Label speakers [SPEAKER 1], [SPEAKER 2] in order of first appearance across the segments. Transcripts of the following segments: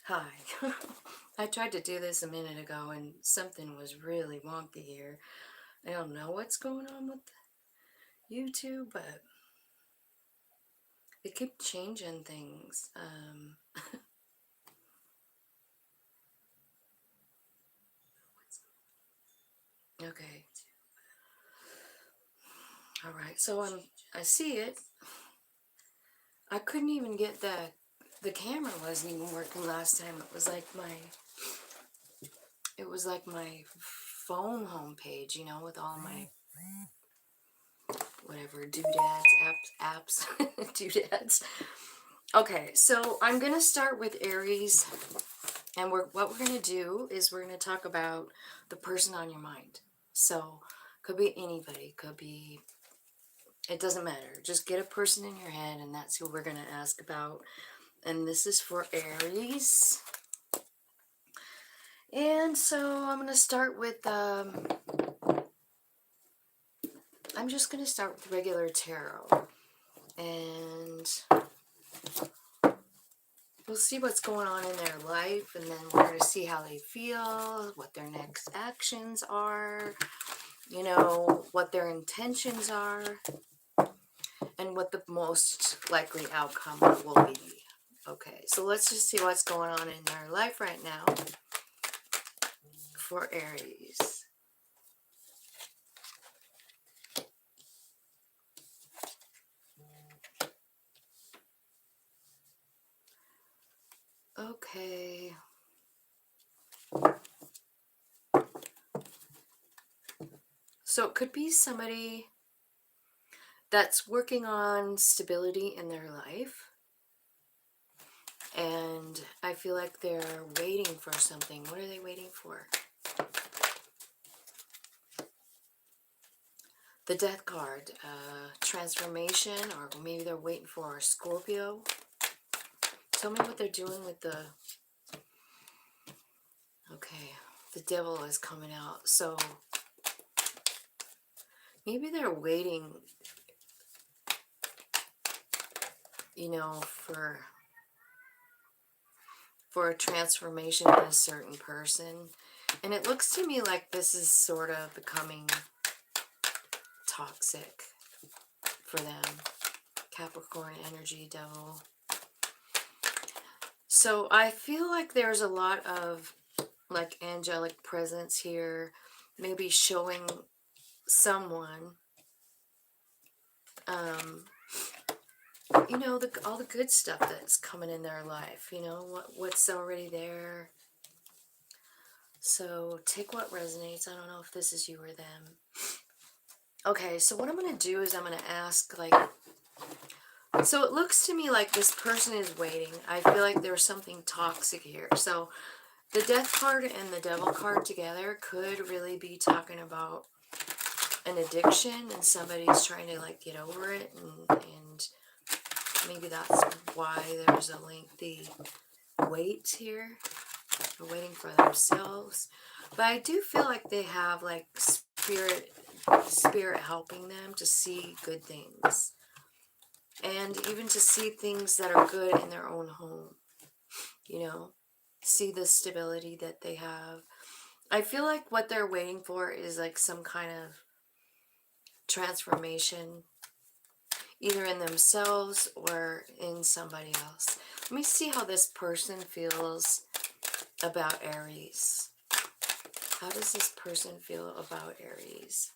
[SPEAKER 1] Hi. I tried to do this a minute ago and something was really wonky here. I don't know what's going on with YouTube, but it kept changing things. Okay. All right. So I see it. I couldn't even get the camera wasn't even working last time. It was like my phone homepage, with all my whatever doodads, apps, doodads. Okay, so I'm gonna start with Aries, and what we're gonna do is we're gonna talk about the person on your mind. So, could be anybody, could be, it doesn't matter. Just get a person in your head, and that's who we're gonna ask about. And this is for Aries. And so I'm gonna start with I'm just gonna start with regular tarot, and we'll see what's going on in their life, and then we're going to see how they feel, what their next actions are, what their intentions are, and what the most likely outcome will be. Okay, so let's just see what's going on in their life right now for Aries. Okay. So it could be somebody that's working on stability in their life. And I feel like they're waiting for something. What are they waiting for? The Death card, transformation, or maybe they're waiting for a Scorpio. Tell me what they're doing with the... Okay, the Devil is coming out. So maybe they're waiting, for a transformation in a certain person. And it looks to me like this is sort of becoming toxic for them. Capricorn energy, Devil. So I feel like there's a lot of like angelic presence here, maybe showing someone, all the good stuff that's coming in their life, what's already there. So take what resonates. I don't know if this is you or them. Okay, so what I'm going to do is I'm going to ask, so it looks to me like this person is waiting. I feel like there's something toxic here. So the Death card and the Devil card together could really be talking about an addiction, and somebody's trying to get over it, and maybe that's why there's a lengthy wait here. They're waiting for themselves. But I do feel like they have spirit helping them to see good things, and even to see things that are good in their own home, see the stability that they have. I feel like what they're waiting for is some kind of transformation, either in themselves or in somebody else. Let me see how this person feels about Aries. How does this person feel about Aries?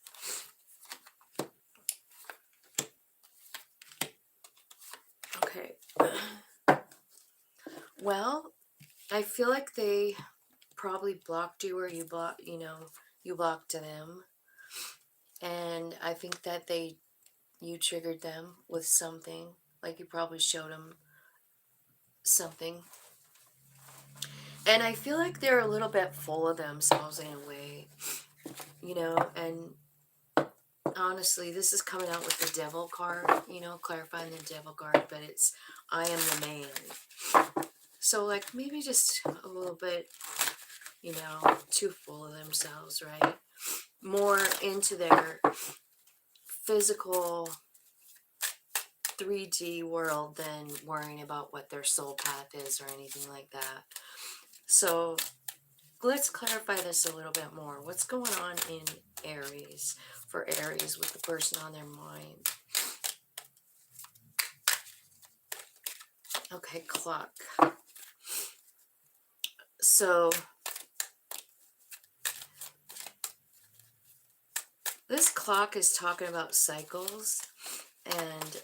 [SPEAKER 1] Okay. Well, I feel like they probably blocked you, or you blocked them. And I think that you triggered them with something. Like you probably showed them something. And I feel like they're a little bit full of themselves in a way, and honestly, this is coming out with the Devil card, clarifying the Devil card, but it's I am the man. So maybe just a little bit, too full of themselves, right? More into their physical 3D world than worrying about what their soul path is or anything like that. So let's clarify this a little bit more. What's going on in Aries, for Aries, with the person on their mind? Okay, clock. So this clock is talking about cycles and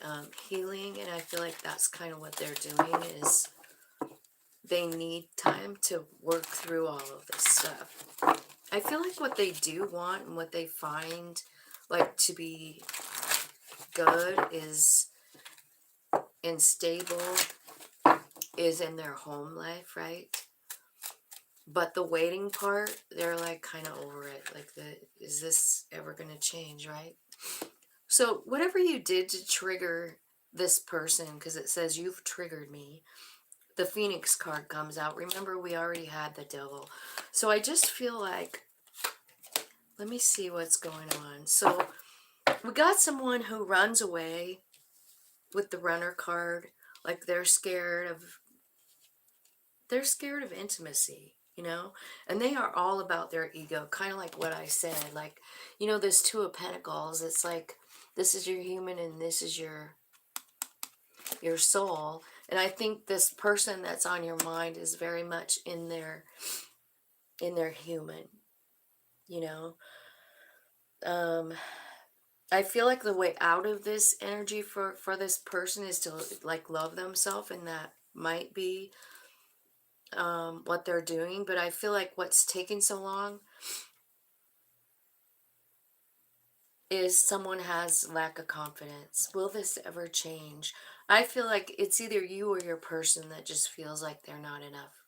[SPEAKER 1] healing, and I feel like that's kind of what they're doing, is they need time to work through all of this stuff. I feel like what they do want and what they find like to be good is and stable is in their home life, right? But the waiting part, they're like kind of over it. Like, is this ever going to change, right? So whatever you did to trigger this person, because it says you've triggered me, the Phoenix card comes out. Remember, we already had the Devil. So I just feel like, let me see what's going on. So we got someone who runs away with the Runner card. Like they're scared of intimacy, you know? And they are all about their ego, kind of like what I said. Like, you know, this Two of Pentacles, it's like, this is your human and this is your soul. And I think this person that's on your mind is very much in their human, you know? I feel like the way out of this energy for this person is to like love themselves, and that might be what they're doing. But I feel like what's taking so long is someone has lack of confidence. Will this ever change? I feel like it's either you or your person that just feels like they're not enough.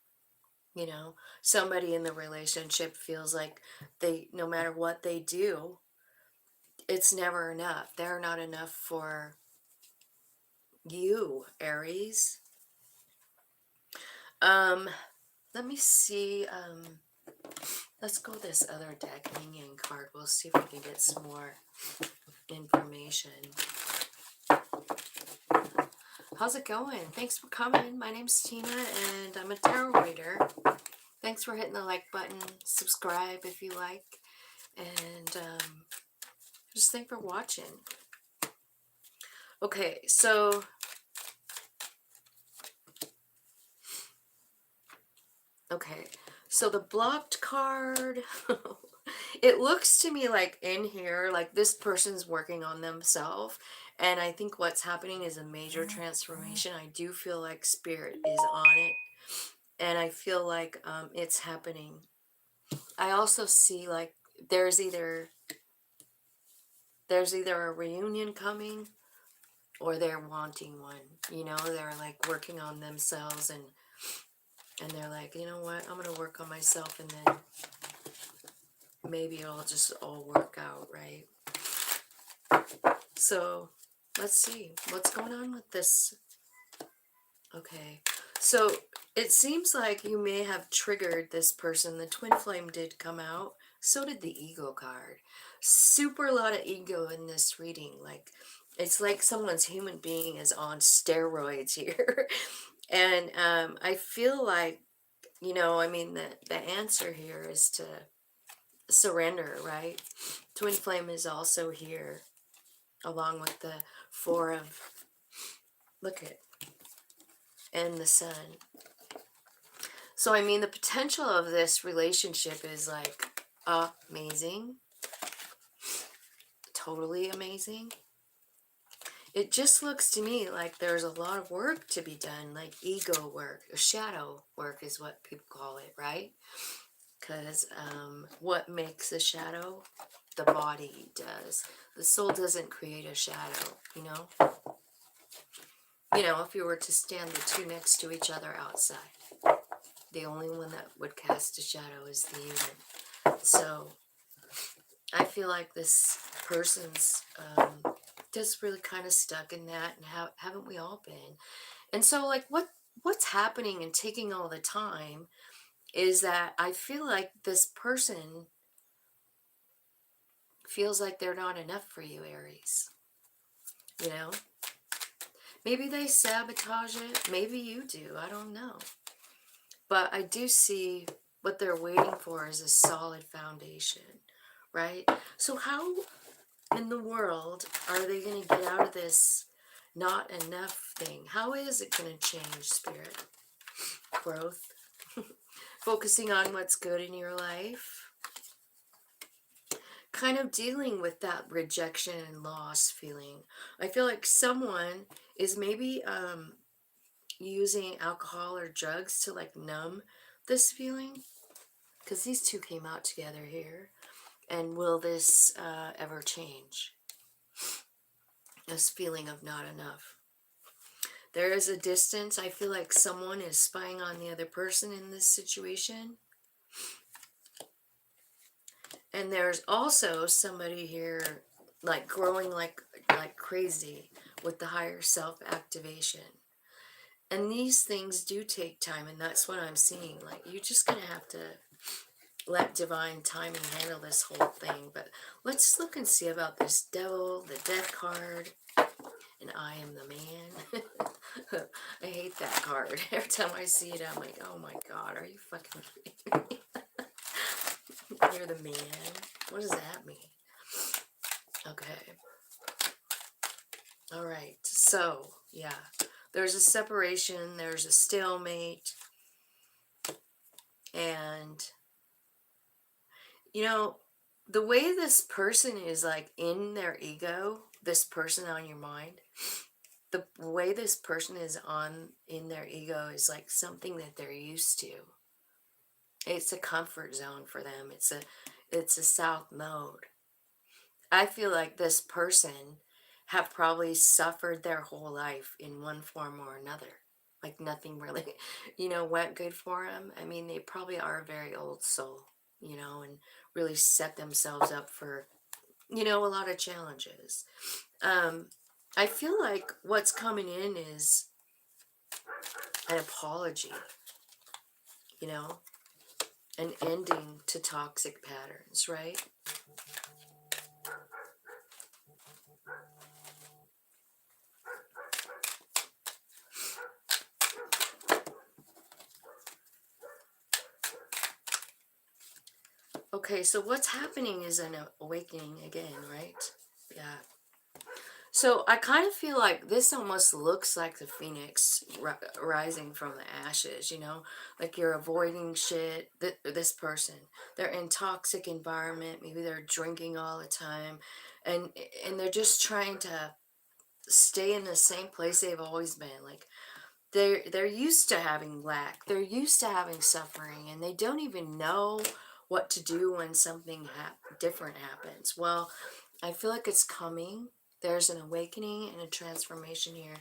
[SPEAKER 1] You know, somebody in the relationship feels like they, no matter what they do, it's never enough. They're not enough for you, Aries. Let me see. Let's go this other deck, Hanging card. We'll see if we can get some more information. How's it going? Thanks for coming. My name's Tina, and I'm a tarot reader. Thanks for hitting the like button. Subscribe if you like. And just thanks for watching. Okay, so the blocked card, it looks to me like in here, like this person's working on themselves. And I think what's happening is a major transformation. I do feel like Spirit is on it. And I feel like it's happening. I also see like there's either a reunion coming or they're wanting one. You know, they're like working on themselves, and they're like, you know what, I'm going to work on myself, and then maybe it'll just all work out, right? So let's see what's going on with this. Okay, so it seems like you may have triggered this person. The Twin Flame did come out. So did the Ego card. Super lot of ego in this reading. Like, it's like someone's human being is on steroids here. And I feel like, you know, I mean, the answer here is to surrender, right? Twin Flame is also here, along with the Four of, look at, and the Sun. So, I mean, the potential of this relationship is like amazing. Totally amazing. It just looks to me like there's a lot of work to be done, like ego work, or shadow work is what people call it, right? Because what makes a shadow? The body does. The soul doesn't create a shadow, you know? You know, if you were to stand the two next to each other outside, the only one that would cast a shadow is the human. So I feel like this person's just really kind of stuck in that, and haven't we all been? And so, like, what's happening and taking all the time is that I feel like this person feels like they're not enough for you, Aries. You know? Maybe they sabotage it. Maybe you do. I don't know. But I do see what they're waiting for is a solid foundation, right? So how in the world are they going to get out of this not enough thing? How is it going to change, Spirit? Growth. Focusing on what's good in your life. Kind of dealing with that rejection and loss feeling. I feel like someone is maybe using alcohol or drugs to like numb this feeling. Because these two came out together here. And will this ever change? This feeling of not enough. There is a distance. I feel like someone is spying on the other person in this situation. And there's also somebody here like growing like crazy with the higher self activation. And these things do take time, and that's what I'm seeing. Like, you're just going to have to let divine timing handle this whole thing. But let's look and see about this devil, the death card, and I am the man. I hate that card. Every time I see it, I'm like, oh my God, are you fucking kidding me? You're the man. What does that mean? Okay. All right. So, yeah. There's a separation. There's a stalemate. And, you know, the way this person is like in their ego, this person on your mind, the way this person is in their ego is like something that they're used to. It's a comfort zone for them. It's a south mode. I feel like this person have probably suffered their whole life in one form or another. Like nothing really, went good for them. I mean, they probably are a very old soul, and really set themselves up for, a lot of challenges. I feel like what's coming in is an apology, an ending to toxic patterns, right? Okay, so what's happening is an awakening again, right? Yeah. So I kind of feel like this almost looks like the phoenix rising from the ashes, like you're avoiding shit. This person, they're in toxic environment. Maybe they're drinking all the time, and they're just trying to stay in the same place they've always been. Like they're used to having lack. They're used to having suffering, and they don't even know what to do when something different happens. Well, I feel like it's coming. There's an awakening and a transformation here.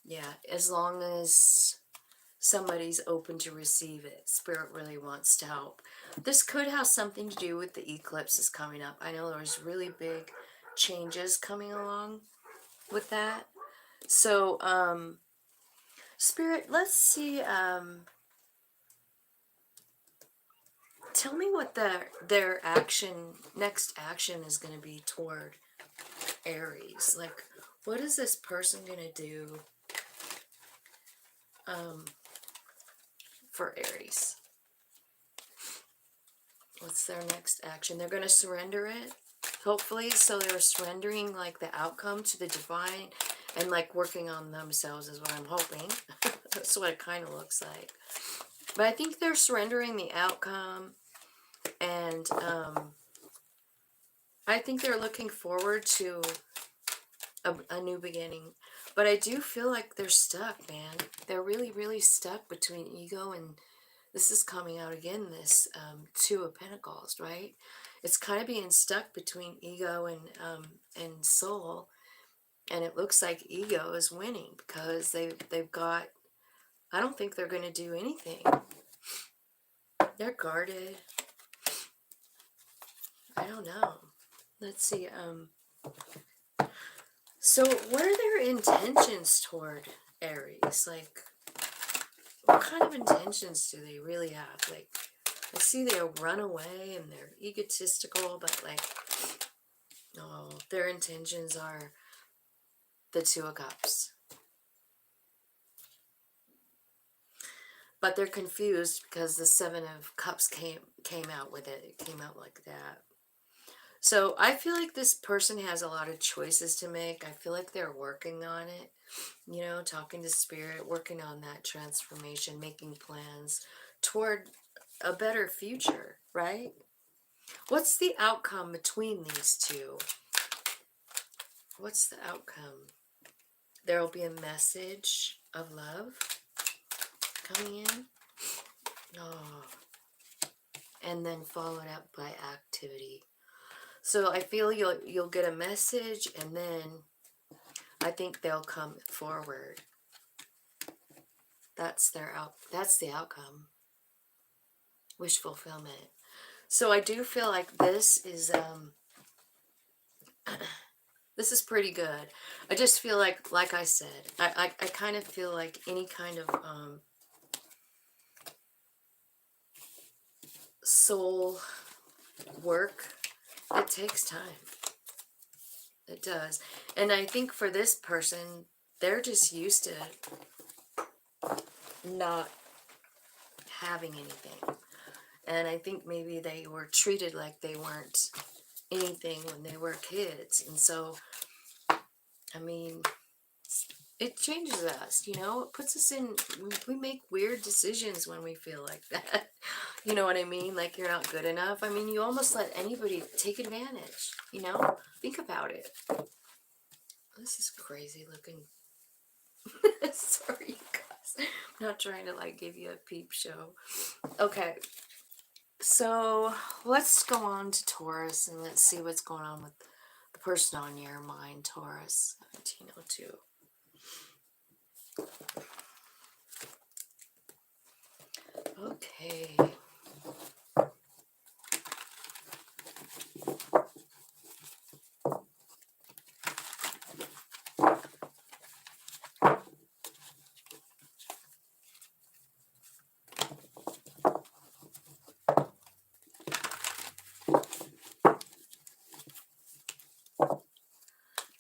[SPEAKER 1] Yeah, as long as somebody's open to receive it, Spirit really wants to help. This could have something to do with the eclipses coming up. I know there's really big changes coming along with that. So, Spirit, let's see. Tell me what their next action is going to be toward Aries. Like, what is this person going to do for Aries? What's their next action? They're going to surrender it, hopefully. So they're surrendering like the outcome to the divine and like working on themselves is what I'm hoping. That's what it kind of looks like. But I think they're surrendering the outcome, and I think they're looking forward to a new beginning. But I do feel like they're stuck, man. They're really, really stuck between ego and, this is coming out again, this Two of Pentacles, right? It's kind of being stuck between ego and soul. And it looks like ego is winning because they've got, I don't think they're going to do anything. They're guarded. I don't know. Let's see. So what are their intentions toward Aries? Like, what kind of intentions do they really have? Like, I see they'll run away and they're egotistical, but like, no, their intentions are the Two of Cups. But they're confused because the Seven of Cups came out with it. It came out like that. So I feel like this person has a lot of choices to make. I feel like they're working on it. You know, talking to Spirit, working on that transformation, making plans toward a better future, right? What's the outcome between these two? What's the outcome? There will be a message of love coming in. Oh. And then followed up by activity. So I feel you'll get a message, and then I think they'll come forward. That's the outcome. Wish fulfillment. So I do feel like this is this is pretty good. I just feel like I said, I kind of feel like any kind of soul work, it takes time. It does. And I think for this person, they're just used to not having anything. And I think maybe they were treated like they weren't anything when they were kids. And so, I mean, it changes us, you know? It puts us in, we make weird decisions when we feel like that. You know what I mean? Like you're not good enough. I mean, you almost let anybody take advantage, you know? Think about it. This is crazy looking. Sorry, you guys. I'm not trying to like give you a peep show. Okay. So let's go on to Taurus and let's see what's going on with the person on your mind, Taurus. 1702. Okay.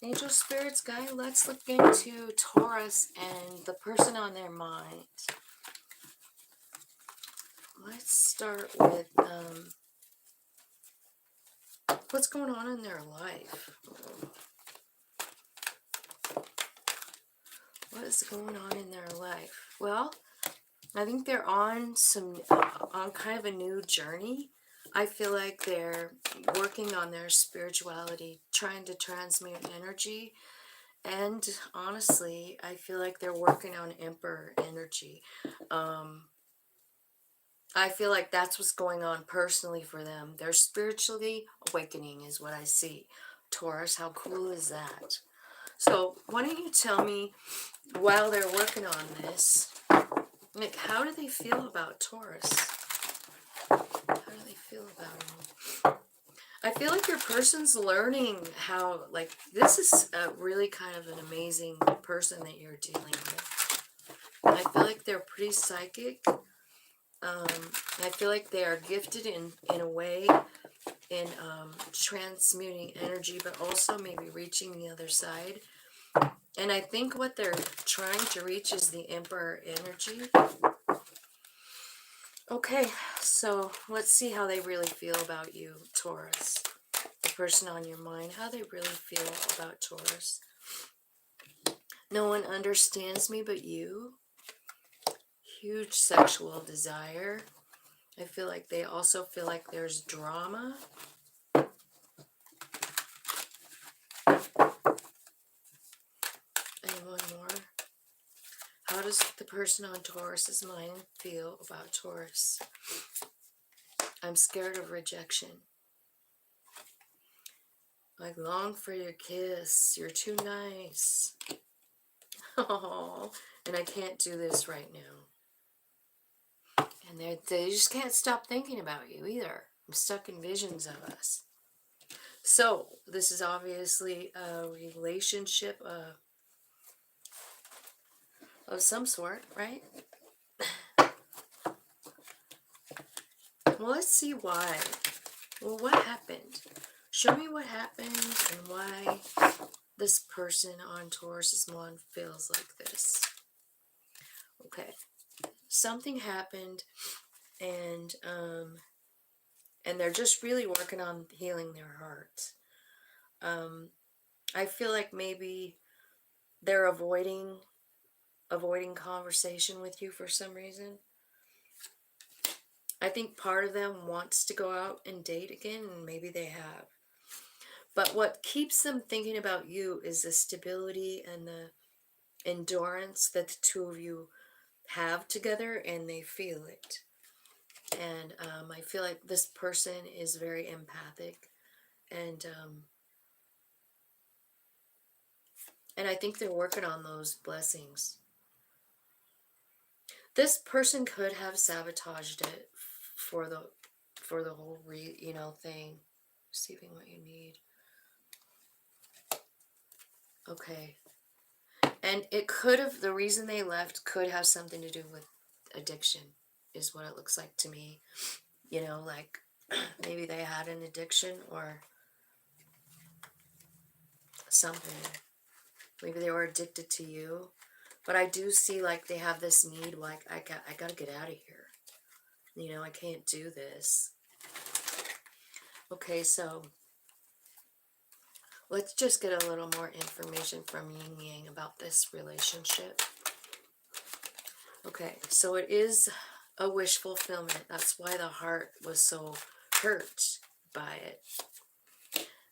[SPEAKER 1] Angel spirits, guys, let's look into Taurus and the person on their mind. Let's start with what's going on in their life. What is going on in their life? Well, I think they're on on kind of a new journey. I feel like they're working on their spirituality, trying to transmute energy. And honestly, I feel like they're working on Emperor energy. I feel like that's what's going on personally for them. They're spiritually awakening is what I see. Taurus, how cool is that? So why don't you tell me, while they're working on this, like, how do they feel about Taurus? How do they feel about him? I feel like your person's learning how, like, this is a really kind of an amazing person that you're dealing with. I feel like they're pretty psychic. I feel like they are gifted in a way in transmuting energy, but also maybe reaching the other side. And I think what they're trying to reach is the Emperor energy. Okay, so let's see how they really feel about you, Taurus. The person on your mind, how they really feel about Taurus. No one understands me but you. Huge sexual desire. I feel like they also feel like there's drama. And one more. How does the person on Taurus's mind feel about Taurus? I'm scared of rejection. I long for your kiss. You're too nice. Oh, and I can't do this right now. And they just can't stop thinking about you either. I'm stuck in visions of us. So, this is obviously a relationship of some sort, right? Well, let's see why. Well, what happened? Show me what happened and why this person on Taurus's month feels like this. Okay. Something happened, and they're just really working on healing their heart. I feel like maybe they're avoiding conversation with you for some reason. I think part of them wants to go out and date again, and maybe they have. But what keeps them thinking about you is the stability and the endurance that the two of you have together, and they feel it. And I feel like this person is very empathic, and I think they're working on those blessings. This person could have sabotaged it for the whole thing. Receiving what you need. Okay. And it could have, the reason they left could have something to do with addiction, is what it looks like to me. You know, like maybe they had an addiction or something. Maybe they were addicted to you. But I do see like they have this need, like I gotta get out of here. You know, I can't do this. Okay, so let's just get a little more information from Yin Yang about this relationship. Okay, so it is a wish fulfillment. That's why the heart was so hurt by it.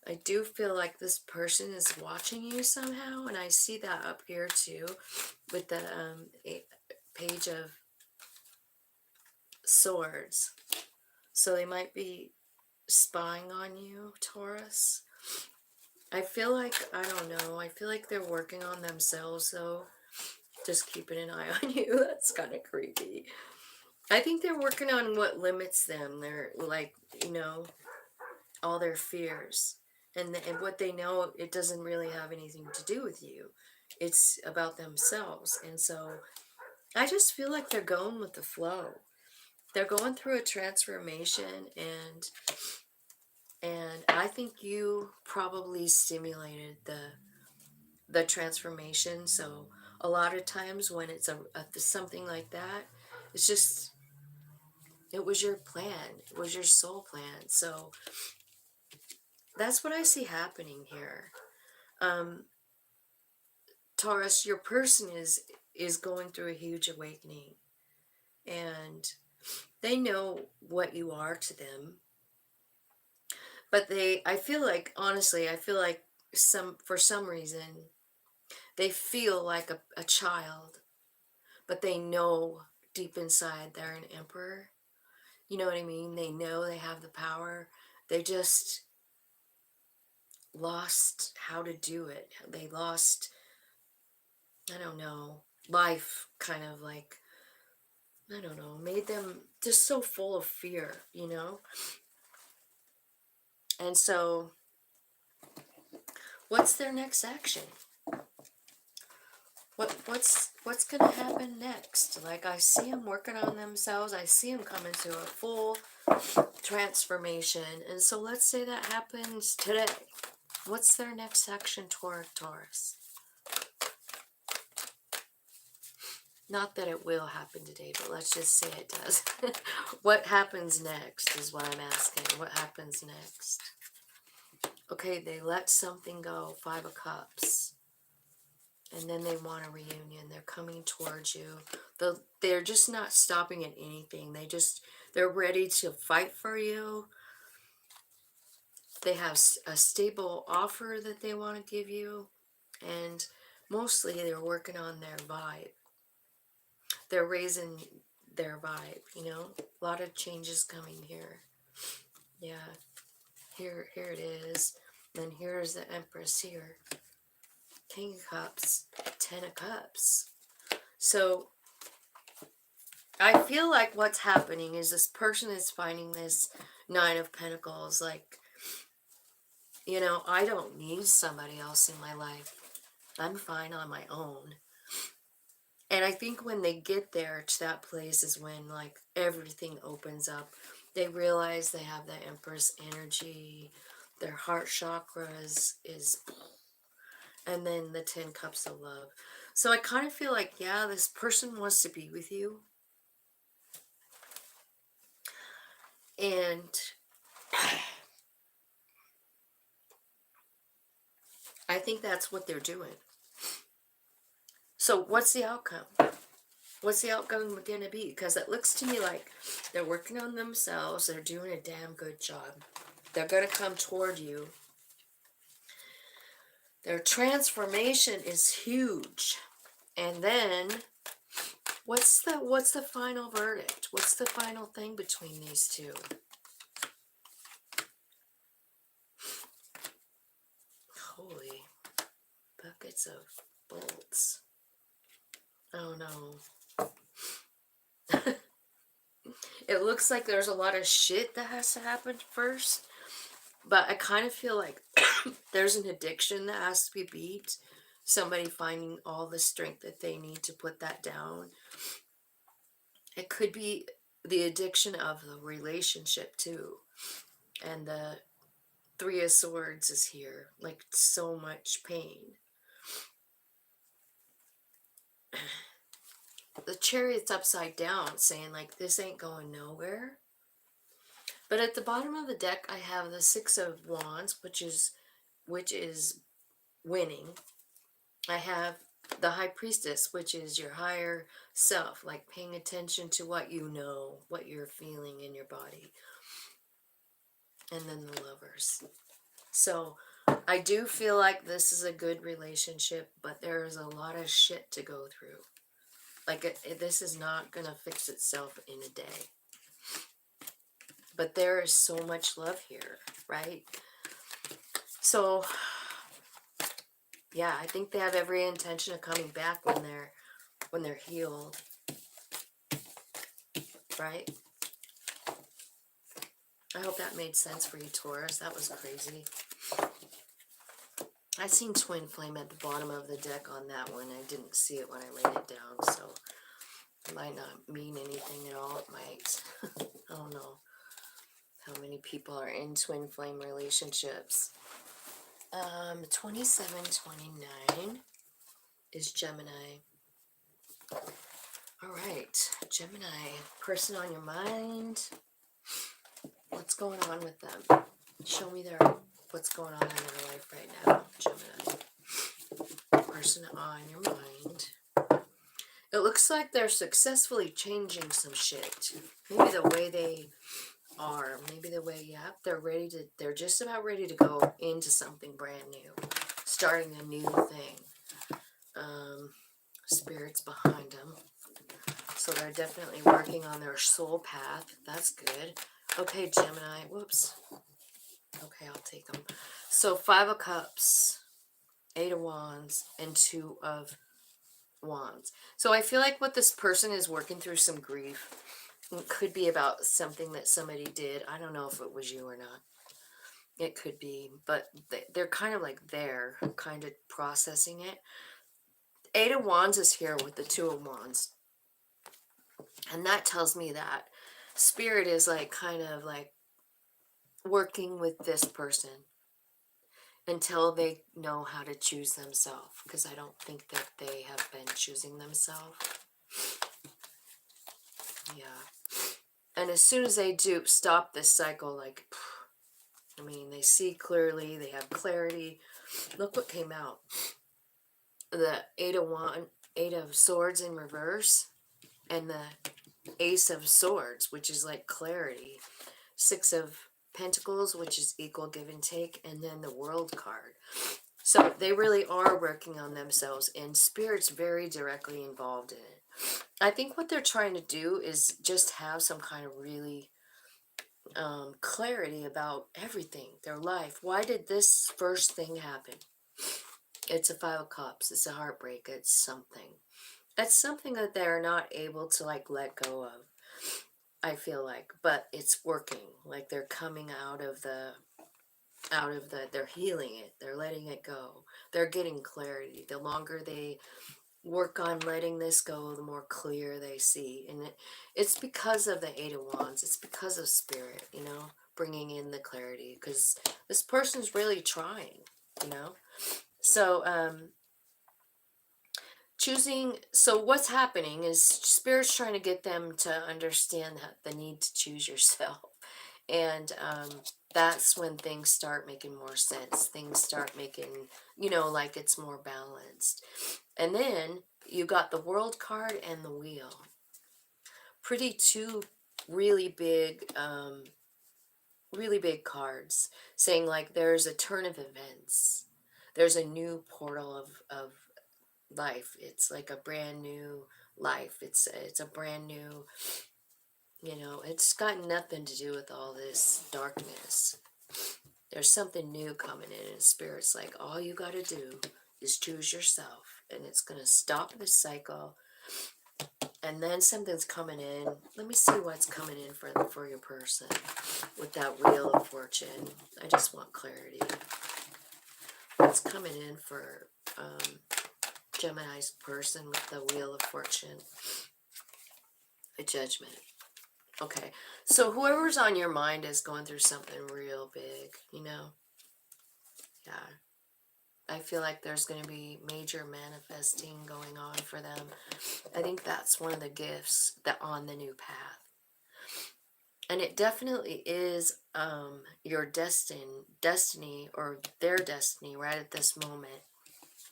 [SPEAKER 1] I do feel like this person is watching you somehow, and I see that up here too with the Page of Swords. So they might be spying on you, Taurus. I feel like, I don't know, I feel like they're working on themselves though. Just keeping an eye on you. That's kind of creepy. I think they're working on what limits them. They're like, you know, all their fears. And what they know, it doesn't really have anything to do with you. It's about themselves. And so I just feel like they're going with the flow. They're going through a transformation, and I think you probably stimulated the transformation. So a lot of times when it's something like that, it's just, it was your plan. It was your soul plan. So that's what I see happening here. Taurus, your person is going through a huge awakening, and they know what you are to them. But I feel like, honestly, I feel like for some reason, they feel like a child, but they know deep inside they're an emperor. You know what I mean? They know they have the power. They just lost how to do it. They lost, I don't know, life kind of like, I don't know, made them just so full of fear, you know? And so, what's their next action? What's gonna happen next? Like, I see them working on themselves. I see them coming to a full transformation. And so let's say that happens today. What's their next action toward Taurus? Not that it will happen today, but let's just say it does. What happens next is what I'm asking. What happens next? Okay, they let something go. 5 of Cups. And then they want a reunion. They're coming towards you. They're just not stopping at anything. They're ready to fight for you. They have a stable offer that they want to give you. And mostly they're working on their vibe. They're raising their vibe, you know? A lot of changes coming here. Yeah. Here it is. Then here's the Empress here. King of Cups. 10 of Cups. So I feel like what's happening is this person is finding this 9 of Pentacles. Like, you know, I don't need somebody else in my life. I'm fine on my own. And I think when they get there to that place is when, like, everything opens up. They realize they have the Empress energy. Their heart chakra is And then the 10 cups of love. So I kind of feel like, yeah, this person wants to be with you. And I think that's what they're doing. So what's the outcome? What's the outcome going to be? Because it looks to me like they're working on themselves. They're doing a damn good job. They're going to come toward you. Their transformation is huge. And then what's the final verdict? What's the final thing between these two? Holy buckets of bolts. Oh no. It looks like there's a lot of shit that has to happen first. But I kind of feel like there's an addiction that has to be beat. Somebody finding all the strength that they need to put that down. It could be the addiction of the relationship too. And the Three of Swords is here. Like so much pain. The Chariot's upside down saying like this ain't going nowhere. But at the bottom of the deck I have the Six of Wands, which is winning. I have the High Priestess, which is your higher self, like paying attention to what you know, what you're feeling in your body. And then the Lovers. So I do feel like this is a good relationship, but there is a lot of shit to go through. Like this is not going to fix itself in a day. But there is so much love here, right? So yeah, I think they have every intention of coming back when they're healed. Right? I hope that made sense for you, Taurus. That was crazy. I seen Twin Flame at the bottom of the deck on that one. I didn't see it when I laid it down, so it might not mean anything at all. It might. I don't know how many people are in Twin Flame relationships. 2729 is Gemini. All right, Gemini, person on your mind. What's going on with them? Show me what's going on in their life right now, Gemini. Person on your mind. It looks like they're successfully changing some shit. Maybe the way they are. Maybe the way, yeah, they're just about ready to go into something brand new. Starting a new thing. Spirit's behind them. So they're definitely working on their soul path. That's good. Okay, Gemini. Whoops. Okay, I'll take them. So 5 of Cups, 8 of Wands, and 2 of Wands. So I feel like what this person is working through some grief. It could be about something that somebody did. I don't know if it was you or not. It could be, but they're kind of like there, kind of processing it. 8 of Wands is here with the 2 of Wands. And that tells me that Spirit is like kind of like working with this person until they know how to choose themselves, because I don't think that they have been choosing themselves. Yeah. And as soon as they do stop this cycle, like, I mean, they see clearly, they have clarity. Look what came out. The 8 of Swords in reverse, and the Ace of Swords, which is like clarity. 6 of Pentacles, which is equal give and take, and then the World card. So they really are working on themselves, and Spirit's very directly involved in it. I think what they're trying to do is just have some kind of really clarity about everything, their life. Why did this first thing happen? It's a 5 of Cups. It's a heartbreak. It's something. It's something that they're not able to like let go of, I feel like, but it's working. Like they're coming out of they're healing it. They're letting it go. They're getting clarity. The longer they work on letting this go, the more clear they see. And it's because of the 8 of Wands. It's because of Spirit, you know, bringing in the clarity, because this person's really trying, you know. So, so what's happening is spirit's trying to get them to understand the need to choose yourself. And that's when things start making more sense. Things start making, like it's more balanced. And then you got the world card and the wheel. Pretty two really big, really big cards saying like there's a turn of events. There's a new portal of life. It's like a brand new life. It's a brand new, it's got nothing to do with all this darkness. There's something new coming in, and spirit's like, all you got to do is choose yourself, and it's going to stop this cycle. And then something's coming in. Let me see what's coming in for your person with that Wheel of Fortune. I just want clarity. What's coming in for Gemini's person with the Wheel of Fortune? A Judgment. Okay, so whoever's on your mind is going through something real big, Yeah. I feel like there's going to be major manifesting going on for them. I think that's one of the gifts that on the new path. And it definitely is your destiny or their destiny right at this moment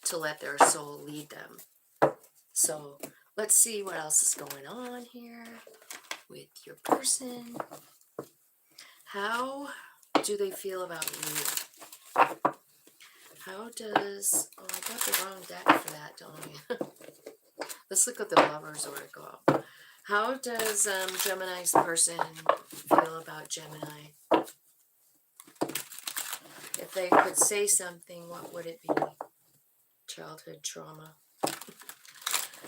[SPEAKER 1] to let their soul lead them. So let's see what else is going on here with your person. How do they feel about you? How does... Oh, I got the wrong deck for that, don't I? Let's look at the Lover's Oracle. How does Gemini's person feel about Gemini? If they could say something, what would it be? Childhood trauma.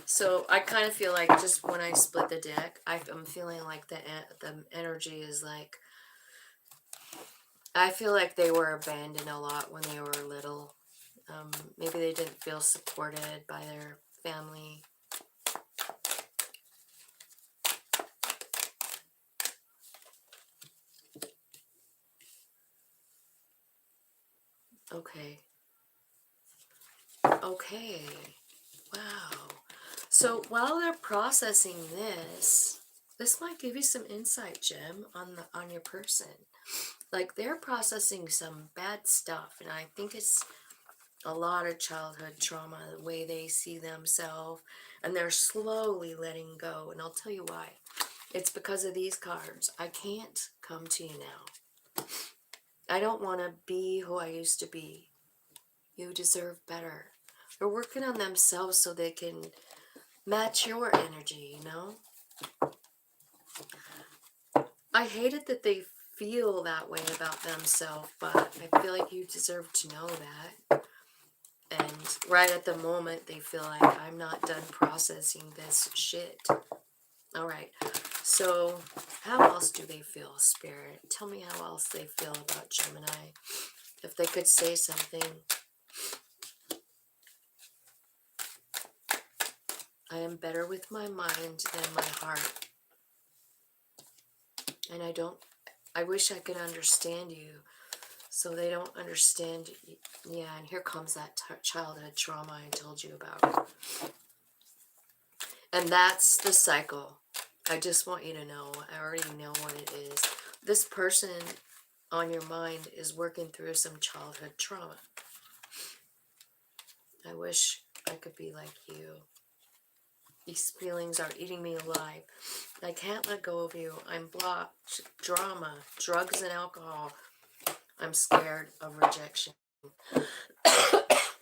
[SPEAKER 1] So I kind of feel like just when I split the deck, I'm feeling like the energy is like, I feel like they were abandoned a lot when they were little. Maybe they didn't feel supported by their family. Okay. Okay. Wow. So while they're processing this might give you some insight, Gem, on your person. Like they're processing some bad stuff, and I think it's a lot of childhood trauma, the way they see themselves, and they're slowly letting go. And I'll tell you why. It's because of these cards. I can't come to you now. I don't want to be who I used to be. You deserve better. They're working on themselves so they can match your energy, I hate it that they feel that way about themselves, but I feel like you deserve to know that. And right at the moment, they feel like I'm not done processing this shit. All right. So how else do they feel, Spirit? Tell me how else they feel about Gemini. If they could say something. I am better with my mind than my heart. And I wish I could understand you. So they don't understand. Yeah, and here comes that childhood trauma I told you about. And that's the cycle. I just want you to know. I already know what it is. This person on your mind is working through some childhood trauma. I wish I could be like you. These feelings are eating me alive. I can't let go of you. I'm blocked. Drama, drugs and alcohol. I'm scared of rejection.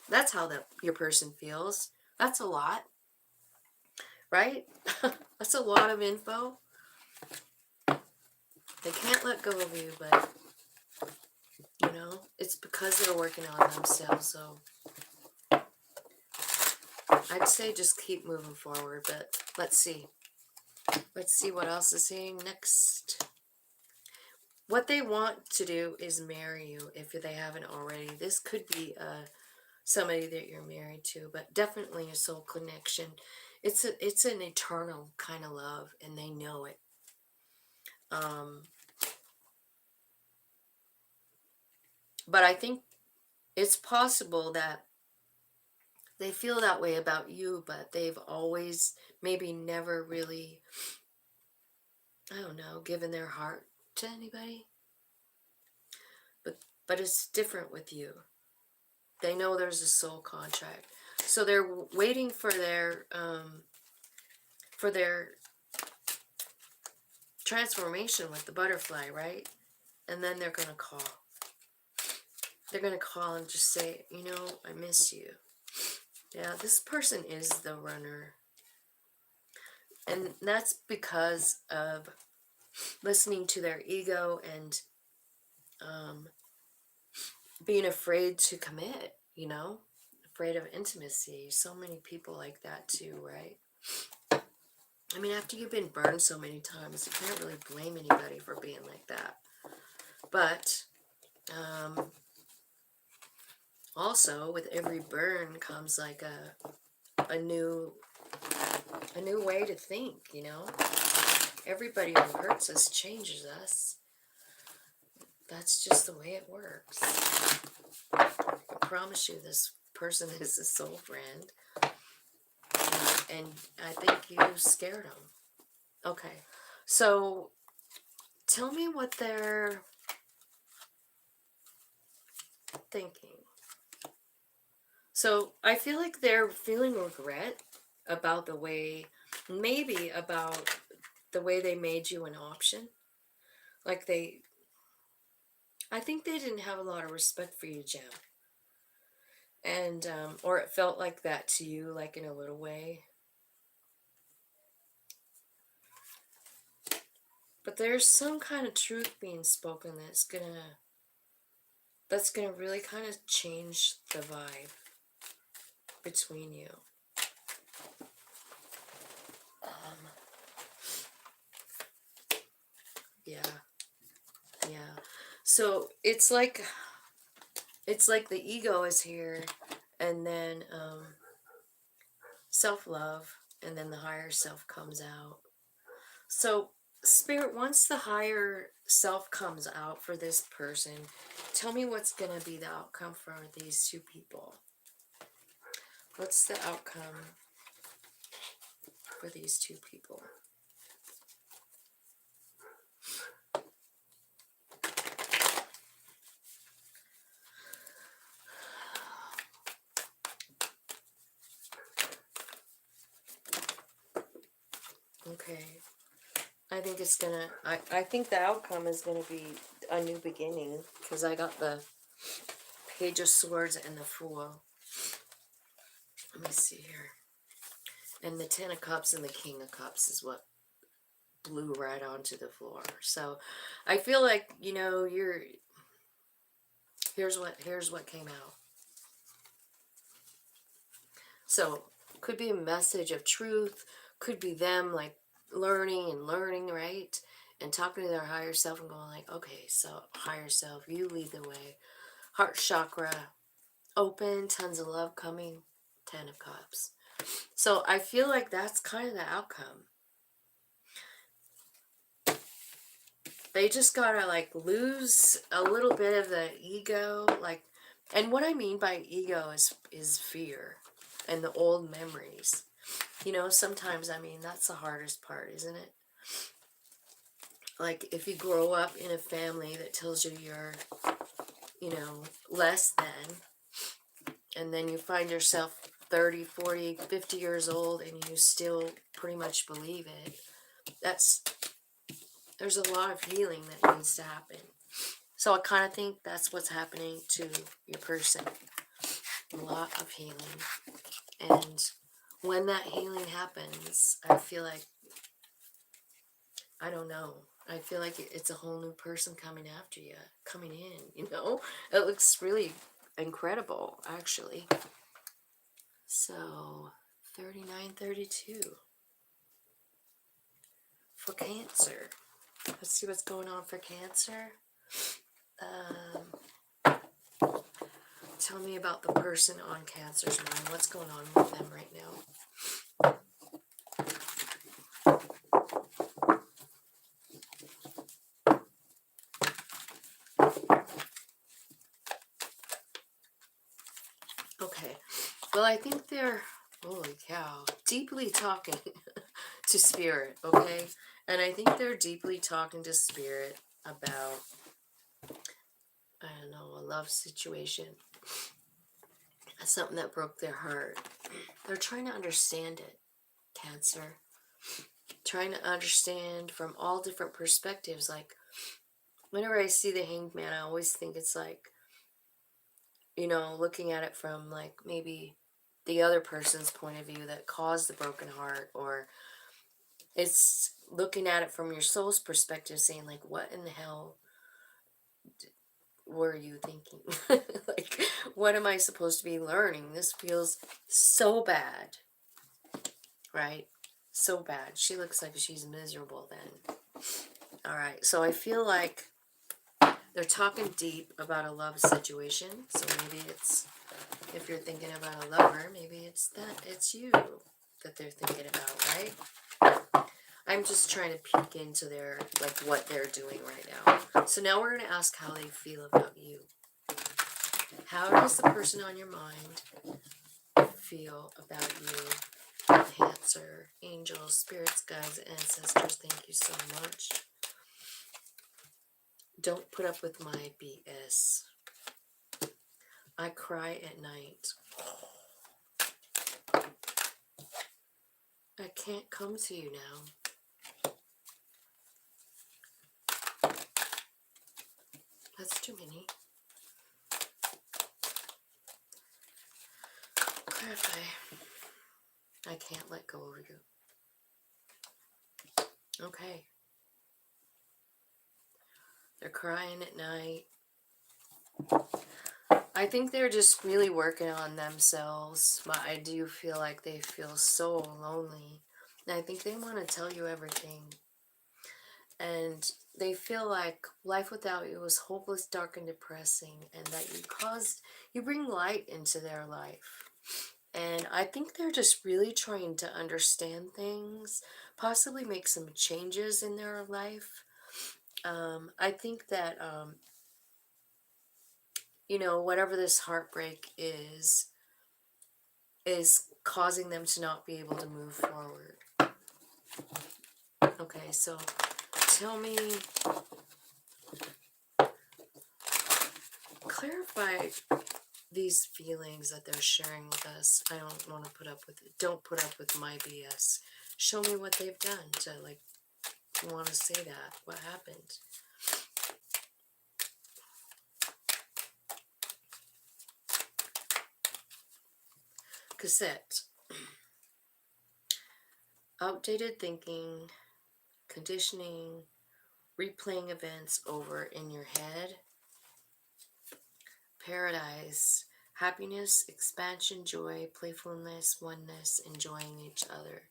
[SPEAKER 1] That's how your person feels. That's a lot, right? That's a lot of info. They can't let go of you, but, it's because they're working on themselves, so I'd say just keep moving forward, but let's see. Let's see what else is saying next. What they want to do is marry you if they haven't already. This could be somebody that you're married to, but definitely a soul connection. It's an eternal kind of love, and they know it. But I think it's possible that They feel that way about you, but they've always maybe never really, I don't know, given their heart to anybody. But it's different with you. They know there's a soul contract. So they're waiting for their transformation with the butterfly, right? And then they're going to call. They're going to call and just say, you know, I miss you. Yeah, this person is the runner. And that's because of listening to their ego and being afraid to commit, you know? Afraid of intimacy. So many people like that too, right? I mean, after you've been burned so many times, you can't really blame anybody for being like that. But also, with every burn comes like a new way to think, you know? Everybody who hurts us changes us. That's just the way it works. I promise you, this person is a soul friend. And I think you scared them. Okay. So, tell me what they're thinking. So, I feel like they're feeling regret about maybe about the way they made you an option. Like I think they didn't have a lot of respect for you, Jim. And, or it felt like that to you, like in a little way. But there's some kind of truth being spoken that's gonna really kind of change the vibe between you. Yeah, yeah. So it's like the ego is here, and then self-love, and then the higher self comes out. So, Spirit, once the higher self comes out for this person, tell me what's going to be the outcome for these two people. What's the outcome for these two people? Okay. I think it's gonna, I think the outcome is gonna be a new beginning, because I got the Page of Swords and the Fool. Let me see here. And the Ten of Cups and the King of Cups is what blew right onto the floor. So I feel like, you know, here's what came out. So could be a message of truth, could be them like learning, right? And talking to their higher self and going like, okay, so higher self, you lead the way. Heart chakra open, tons of love coming, 10 of Cups. So I feel like that's kind of the outcome. They just gotta like lose a little bit of the ego, like, and what I mean by ego is fear and the old memories. You know, sometimes, I mean, that's the hardest part, isn't it? Like, if you grow up in a family that tells you you're, you know, less than, and then you find yourself 30, 40, 50 years old and you still pretty much believe it, there's a lot of healing that needs to happen. So I kind of think that's what's happening to your person. A lot of healing. And when that healing happens, I feel like, I don't know, I feel like it's a whole new person coming after you, coming in, you know? It looks really incredible, actually. So, 3932. For Cancer. Let's see what's going on for Cancer. Tell me about the person on Cancer's mind. What's going on with them right now? Okay. Well, I think they're, holy cow, deeply talking to spirit, okay? And I think they're deeply talking to spirit about, I don't know, a love situation, something that broke their heart. They're trying to understand it, Cancer. Trying to understand from all different perspectives. Like, whenever I see the Hanged Man, I always think it's like, you know, looking at it from like maybe the other person's point of view that caused the broken heart, or it's looking at it from your soul's perspective, saying like, what in the hell were you thinking? Like, what am I supposed to be learning? This feels so bad, right? So bad. She looks like she's miserable then. All right, so I feel like they're talking deep about a love situation. So maybe it's, if you're thinking about a lover, maybe it's you that they're thinking about, right? I'm just trying to peek into their, like, what they're doing right now. So now we're going to ask how they feel about you. How does the person on your mind feel about you? Cancer, angels, spirits, guides, ancestors, thank you so much. Don't put up with my BS. I cry at night. I can't come to you now. That's too many. Clarify. I can't let go of you. Okay. They're crying at night. I think they're just really working on themselves, but I do feel like they feel so lonely. And I think they want to tell you everything. And they feel like life without you is hopeless, dark, and depressing, and that you bring light into their life. And I think they're just really trying to understand things, possibly make some changes in their life. I think that, you know, whatever this heartbreak is causing them to not be able to move forward. Okay, so tell me, clarify these feelings that they're sharing with us. I don't want to put up with it. Don't put up with my BS. Show me what they've done to, like, want to say that. What happened? Cassette. Outdated thinking, conditioning, replaying events over in your head. Paradise. Happiness, expansion, joy, playfulness, oneness, enjoying each other.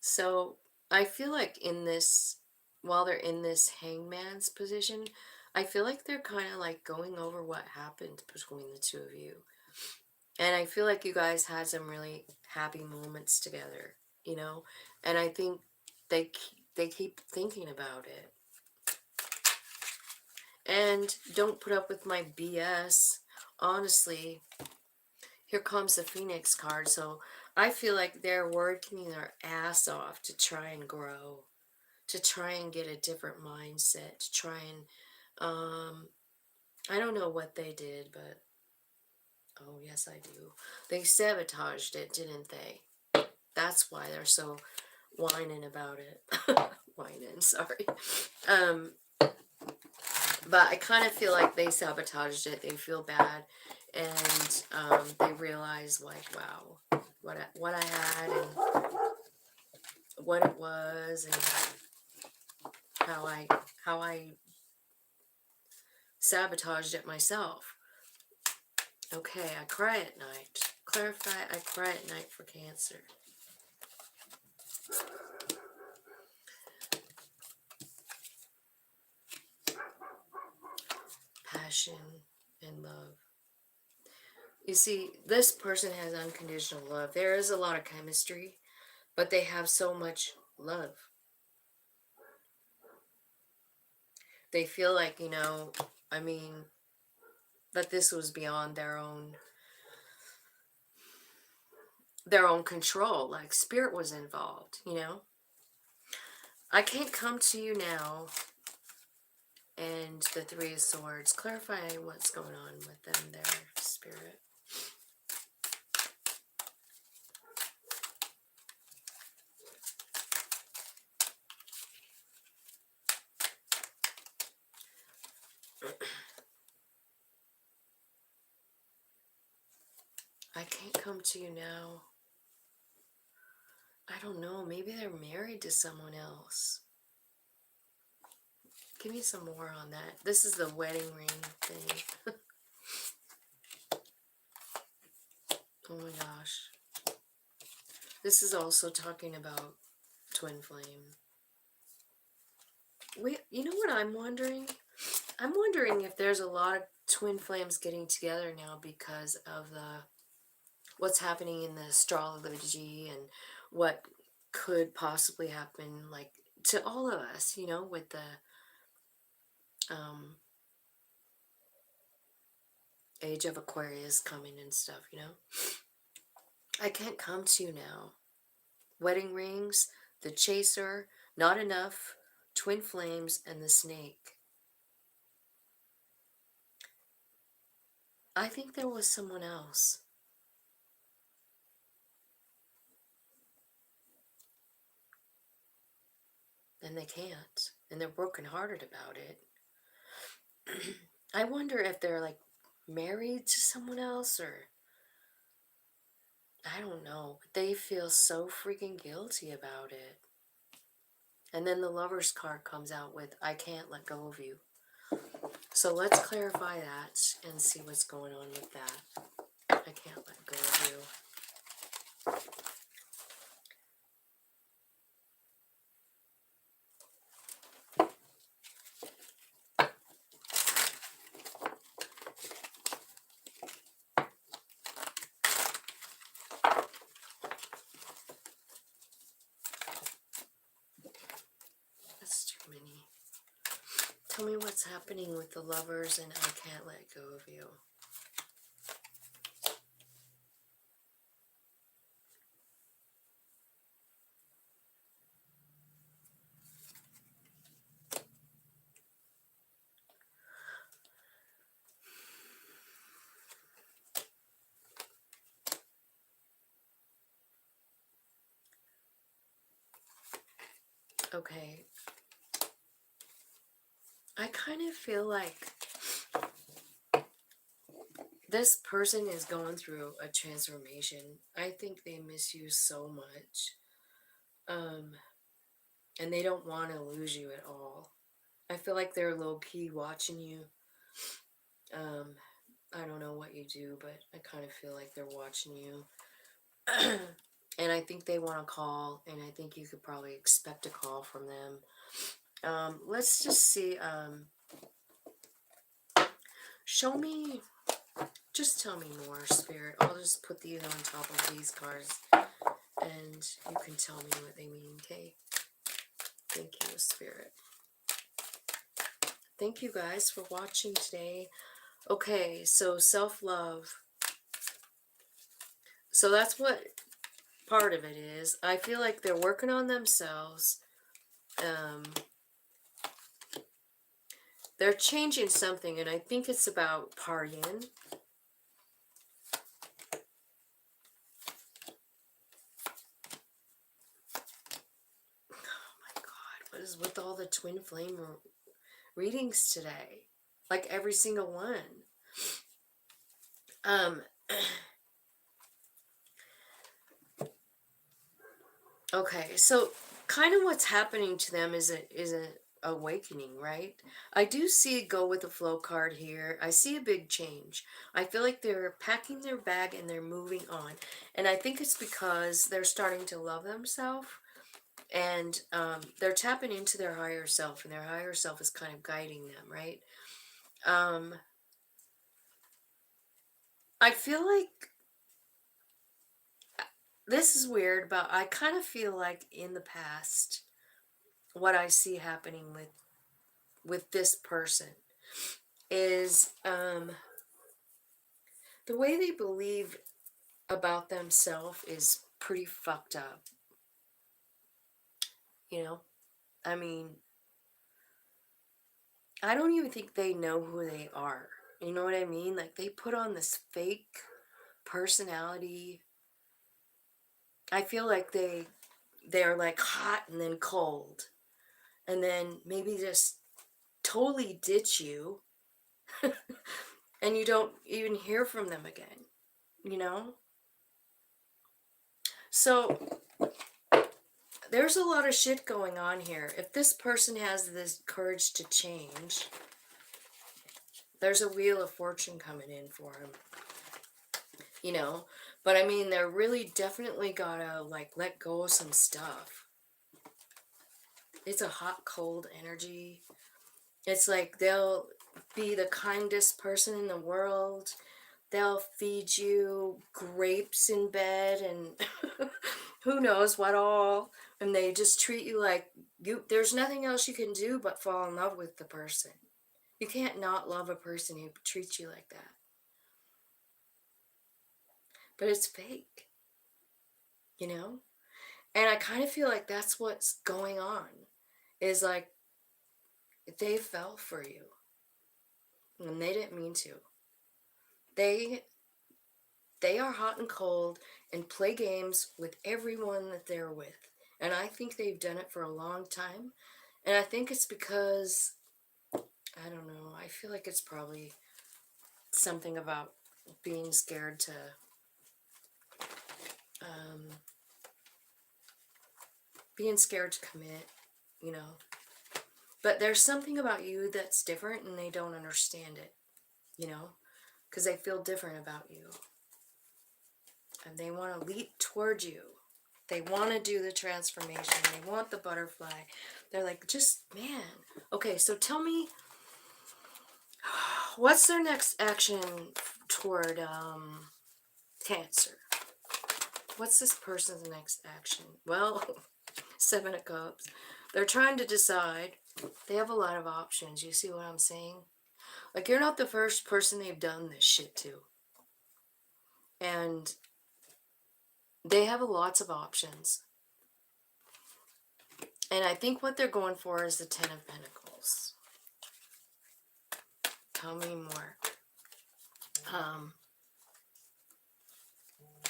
[SPEAKER 1] So I feel like in this, while they're in this hangman's position, I feel like they're kind of like going over what happened between the two of you. And I feel like you guys had some really happy moments together, you know? And I think they keep thinking about it. And don't put up with my BS. Honestly, here comes the Phoenix card. So I feel like they're working their ass off to try and grow, to try and get a different mindset, to try and, I don't know what they did, but, oh, yes, I do. They sabotaged it, didn't they? That's why they're so whining about it. Whining, sorry. But I kind of feel like they sabotaged it. They feel bad, and they realize, like, wow, what I had and what it was, and how I sabotaged it myself. Okay, I cry at night. Clarify, I cry at night for Cancer. Passion and love. You see, this person has unconditional love. There is a lot of chemistry, but they have so much love. They feel like, you know, I mean, that this was beyond their own their own control, like spirit was involved, you know? I can't come to you now. And the Three of Swords. Clarify what's going on with them there, spirit. I can't come to you now. I don't know. Maybe they're married to someone else. Give me some more on that. This is the wedding ring thing. Oh my gosh. This is also talking about twin flame. Wait, you know what I'm wondering? I'm wondering if there's a lot of twin flames getting together now because of what's happening in the astrology and what could possibly happen, like, to all of us, you know, with the age of Aquarius coming and stuff, you know. I can't come to you now. Wedding rings, the chaser, not enough, twin flames, and the snake. I think there was someone else. And they can't. And they're brokenhearted about it. I wonder if they're like married to someone else, or I don't know. But they feel so freaking guilty about it. And then the Lover's card comes out with, I can't let go of you. So let's clarify that and see what's going on with that. I can't let go of you. That's too many. Tell me what's happening with the Lovers and I can't let go of you. Okay. I kind of feel like this person is going through a transformation. I think they miss you so much. And they don't want to lose you at all. I feel like they're low-key watching you. I don't know what you do, but I kind of feel like they're watching you. And I think they want to call, and I think you could probably expect a call from them. Let's just see. Show me, just tell me more, Spirit. I'll just put these on top of these cards, and you can tell me what they mean, okay? Thank you, Spirit. Thank you guys for watching today. Okay, so self-love. So that's what part of it is. I feel like they're working on themselves. They're changing something, and I think it's about partying. Oh my God, what is with all the twin flame readings today? Like every single one. Okay, so kind of what's happening to them is a awakening, right? I do see go with the flow card here. I see a big change. I feel like they're packing their bag and they're moving on. And I think it's because they're starting to love themselves. And they're tapping into their higher self. And their higher self is kind of guiding them, right? I feel like this is weird, but I kind of feel like in the past, what I see happening with this person is the way they believe about themselves is pretty fucked up. You know? I mean, I don't even think they know who they are. You know what I mean? Like, they put on this fake personality. I feel like they're like hot and then cold. And then maybe just totally ditch you and you don't even hear from them again, you know? So there's a lot of shit going on here. If this person has this courage to change, there's a wheel of fortune coming in for him, you know? But I mean, they're really definitely gotta like let go of some stuff. It's a hot, cold energy. It's like they'll be the kindest person in the world. They'll feed you grapes in bed and who knows what all. And they just treat you like there's nothing else you can do but fall in love with the person. You can't not love a person who treats you like that. But it's fake, you know? And I kind of feel like that's what's going on. Is like they fell for you. And they didn't mean to. They they are hot and cold and play games with everyone that they're with. And I think they've done it for a long time. And I think it's because, I don't know, I feel like it's probably something about being scared to, um, being scared to commit, you know. But there's something about you that's different and they don't understand it, you know, because they feel different about you. And they want to leap toward you. They want to do the transformation. They want the butterfly. They're like, just, man. Okay, so tell me, what's their next action toward Cancer? What's this person's next action? Well, Seven of Cups. They're trying to decide. They have a lot of options. You see what I'm saying? Like, you're not the first person they've done this shit to. And they have lots of options. And I think what they're going for is the Ten of Pentacles. Tell me more.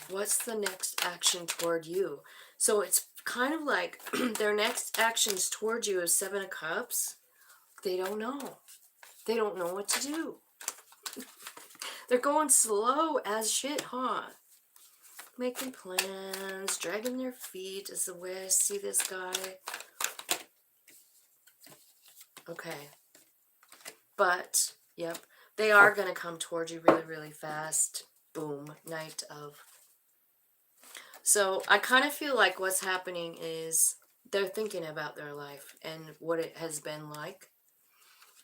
[SPEAKER 1] What's the next action toward you? So it's kind of like their next actions toward you is Seven of Cups. They don't know. They don't know what to do. They're going slow as shit, huh? Making plans, dragging their feet is the way I see this guy. Okay. But, yep, they are going to come towards you really, really fast. Boom. Knight of. So I kind of feel like what's happening is they're thinking about their life and what it has been like.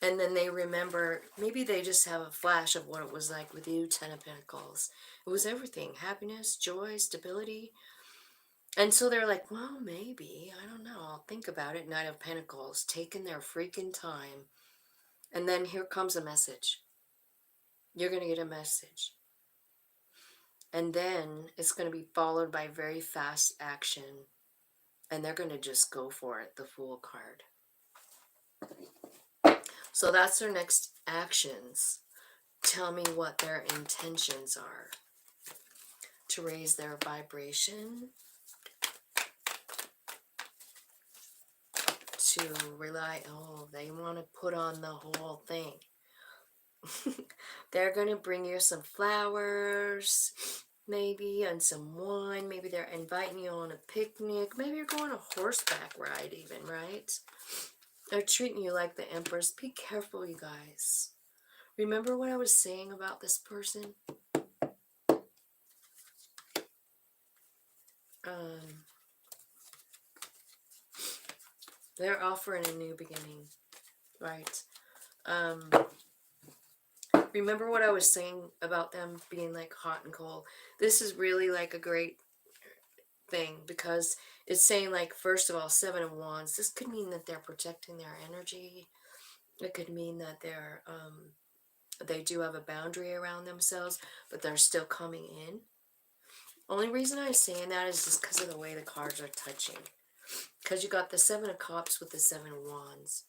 [SPEAKER 1] And then they remember, maybe they just have a flash of what it was like with you, Ten of Pentacles. It was everything, happiness, joy, stability. And so they're like, well, maybe, I don't know, I'll think about it. Knight of Pentacles, taking their freaking time. And then here comes a message. You're going to get a message. And then it's going to be followed by very fast action. And they're going to just go for it, the Fool card. So that's their next actions. Tell me what their intentions are. To raise their vibration. To rely, oh, they want to put on the whole thing. They're going to bring you some flowers, maybe, and some wine. Maybe they're inviting you on a picnic. Maybe you're going a horseback ride even, right? They're treating you like the Empress. Be careful, you guys. Remember what I was saying about this person? They're offering a new beginning, right? Remember what I was saying about them being like hot and cold? This is really like a great thing because it's saying like, first of all, Seven of Wands. This could mean that they're protecting their energy. It could mean that they do have a boundary around themselves, but they're still coming in. Only reason I'm saying that is just because of the way the cards are touching. Because you got the Seven of Cups with the Seven of Wands.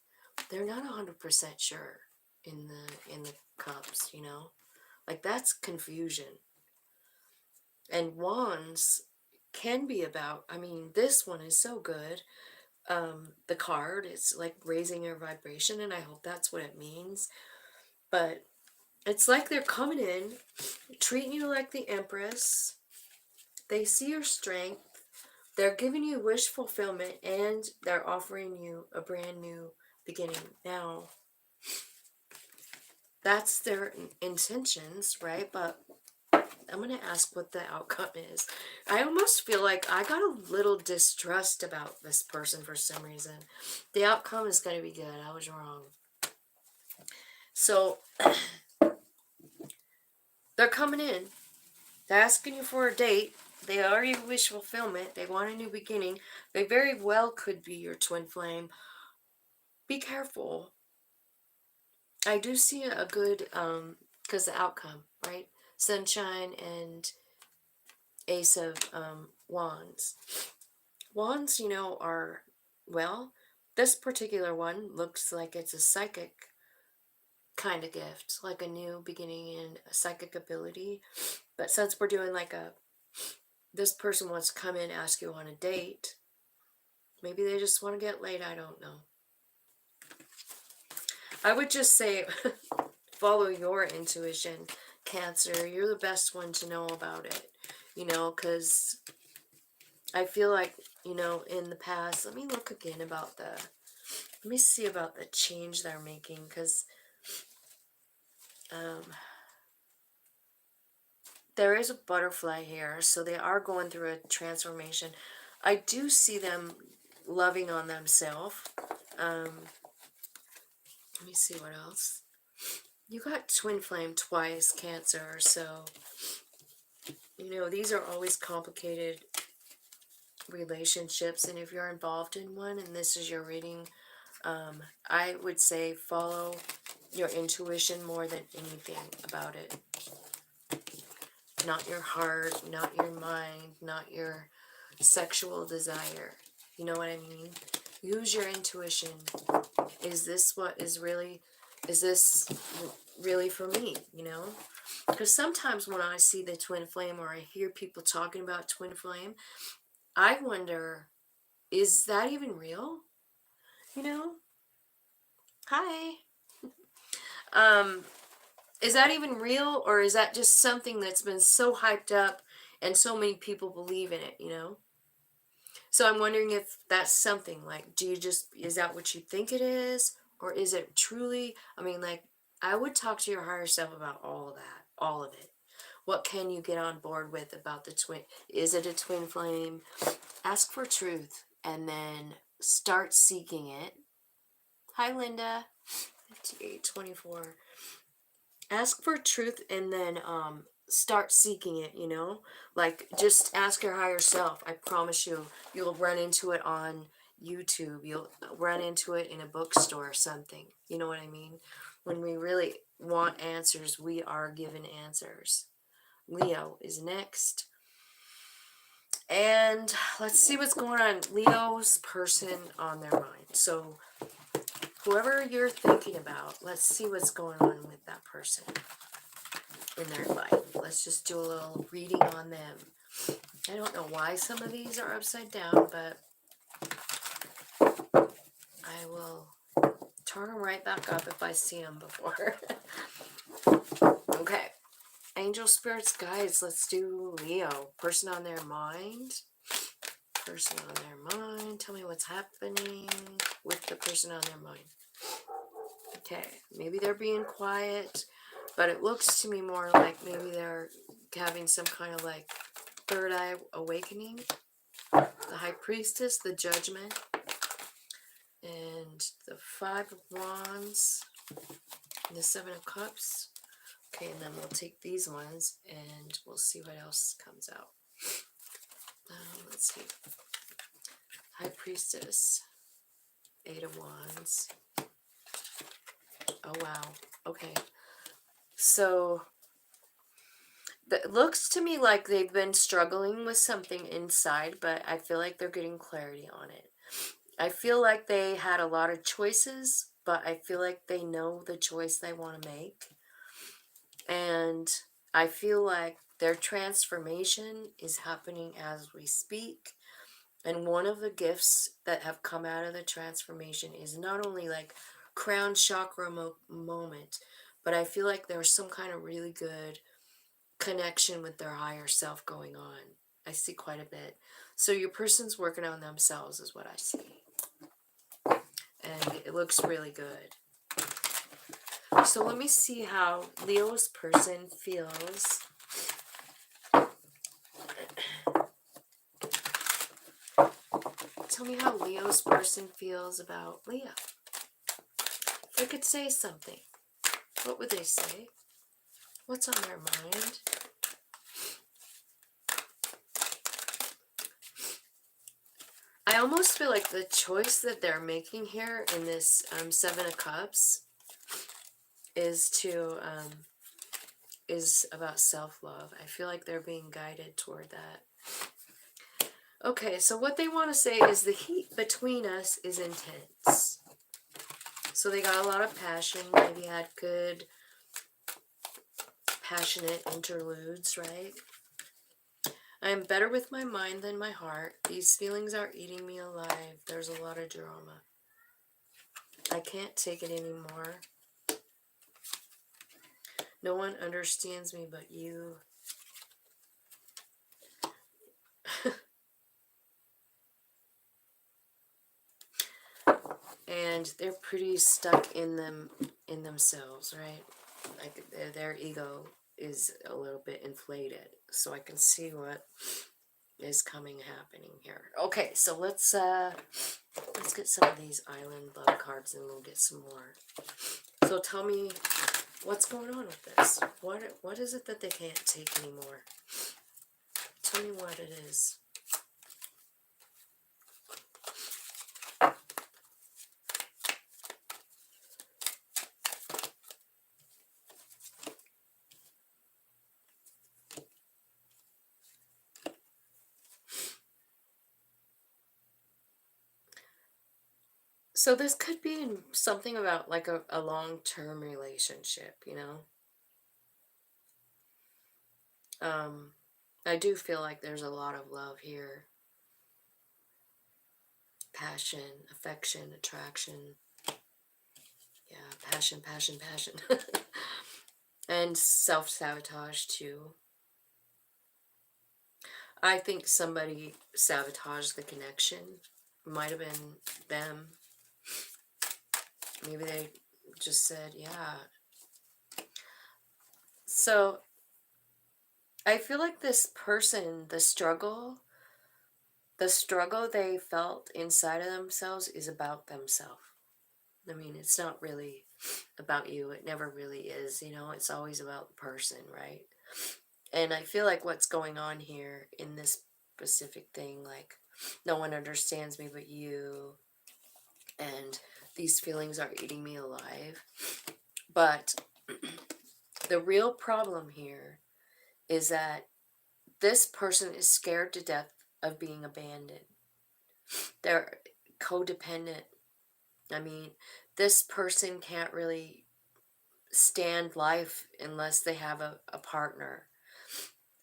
[SPEAKER 1] They're not 100% sure in the cups, you know? Like, that's confusion. And Wands can be about, I mean, this one is so good. The card is like raising your vibration, and I hope that's what it means. But it's like they're coming in, treating you like the Empress. They see your strength. They're giving you wish fulfillment, and they're offering you a brand new beginning. Now, that's their intentions, right? But I'm going to ask what the outcome is. I almost feel like I got a little distrust about this person for some reason. The outcome is going to be good. I was wrong. So, they're coming in. They're asking you for a date. They already wish fulfillment. They want a new beginning. They very well could be your twin flame. Be careful. I do see a good, because the outcome, right? Sunshine and Ace of Wands. Wands, you know, are, well, this particular one looks like it's a psychic kind of gift, like a new beginning and a psychic ability. But since we're doing like this person wants to come in, ask you on a date, maybe they just want to get laid, I don't know. I would just say, follow your intuition, Cancer. You're the best one to know about it, you know, because I feel like, you know, in the past, let me look again about let me see about the change they're making, because there is a butterfly here, so they are going through a transformation. I do see them loving on themselves. Let me see what else. You got twin flame twice, Cancer, so, you know, these are always complicated relationships, and if you're involved in one and this is your reading, I would say follow your intuition more than anything about it. Not your heart, not your mind, not your sexual desire. You know what I mean? Use your intuition. Is this really for me, you know? Because sometimes when I see the twin flame or I hear people talking about twin flame, I wonder, is that even real? You know? Hi. Is that even real, or is that just something that's been so hyped up and so many people believe in it, you know? So I'm wondering if that's something, like, is that what you think it is? Or is it truly, I mean, like, I would talk to your higher self about all of that, all of it. What can you get on board with about the twin? Is it a twin flame? Ask for truth and then start seeking it. Hi, Linda. 5824. Ask for truth and then start seeking it, you know? Like, just ask your higher self. I promise you'll run into it on YouTube. You'll run into it in a bookstore or something. You know what I mean? When we really want answers, we are given answers. Leo is next. And let's see what's going on. Leo's person on their mind. So whoever you're thinking about, let's see what's going on with that person in their life. Let's just do a little reading on them. I don't know why some of these are upside down, but I will turn them right back up if I see them before. Okay. Angel, spirits, guides, let's do Leo. Person on their mind. Person on their mind. Tell me what's happening with the person on their mind. Okay. Maybe they're being quiet, but it looks to me more like maybe they're having some kind of like third eye awakening. The High Priestess, the Judgment, and the Five of Wands, and the Seven of Cups. Okay, and then we'll take these ones and we'll see what else comes out. Let's see. High Priestess, Eight of Wands. Oh, wow. Okay. So It looks to me like they've been struggling with something inside, but I feel like they're getting clarity on it. I feel like they had a lot of choices, but I feel like they know the choice they want to make. And I feel like their transformation is happening as we speak. And one of the gifts that have come out of the transformation is not only like crown chakra moment, but I feel like there's some kind of really good connection with their higher self going on. I see quite a bit. So your person's working on themselves is what I see. And it looks really good. So let me see how Leo's person feels. Tell me how Leo's person feels about Leo. If they could say something, what would they say? What's on their mind? I almost feel like the choice that they're making here in this Seven of Cups is about self-love. I feel like they're being guided toward that. Okay, so what they want to say is the heat between us is intense. So they got a lot of passion, maybe had good, passionate interludes, right? I am better with my mind than my heart. These feelings are eating me alive. There's a lot of drama. I can't take it anymore. No one understands me but you. And they're pretty stuck in themselves, right? Like their ego is a little bit inflated. So I can see what is happening here. Okay, so let's get some of these island love cards and we'll get some more. So tell me what's going on with this. What is it that they can't take anymore? Tell me what it is. So this could be something about like a long-term relationship, you know? I do feel like there's a lot of love here. Passion, affection, attraction. Yeah, passion, passion, passion. And self-sabotage too. I think somebody sabotaged the connection. Might have been them. Maybe they just said, yeah. So I feel like this person, the struggle they felt inside of themselves is about themselves. I mean, it's not really about you. It never really is, you know. It's always about the person, right? And I feel like what's going on here in this specific thing, like, no one understands me but you, and these feelings are eating me alive. But the real problem here is that this person is scared to death of being abandoned. They're codependent. I mean, this person can't really stand life unless they have a partner.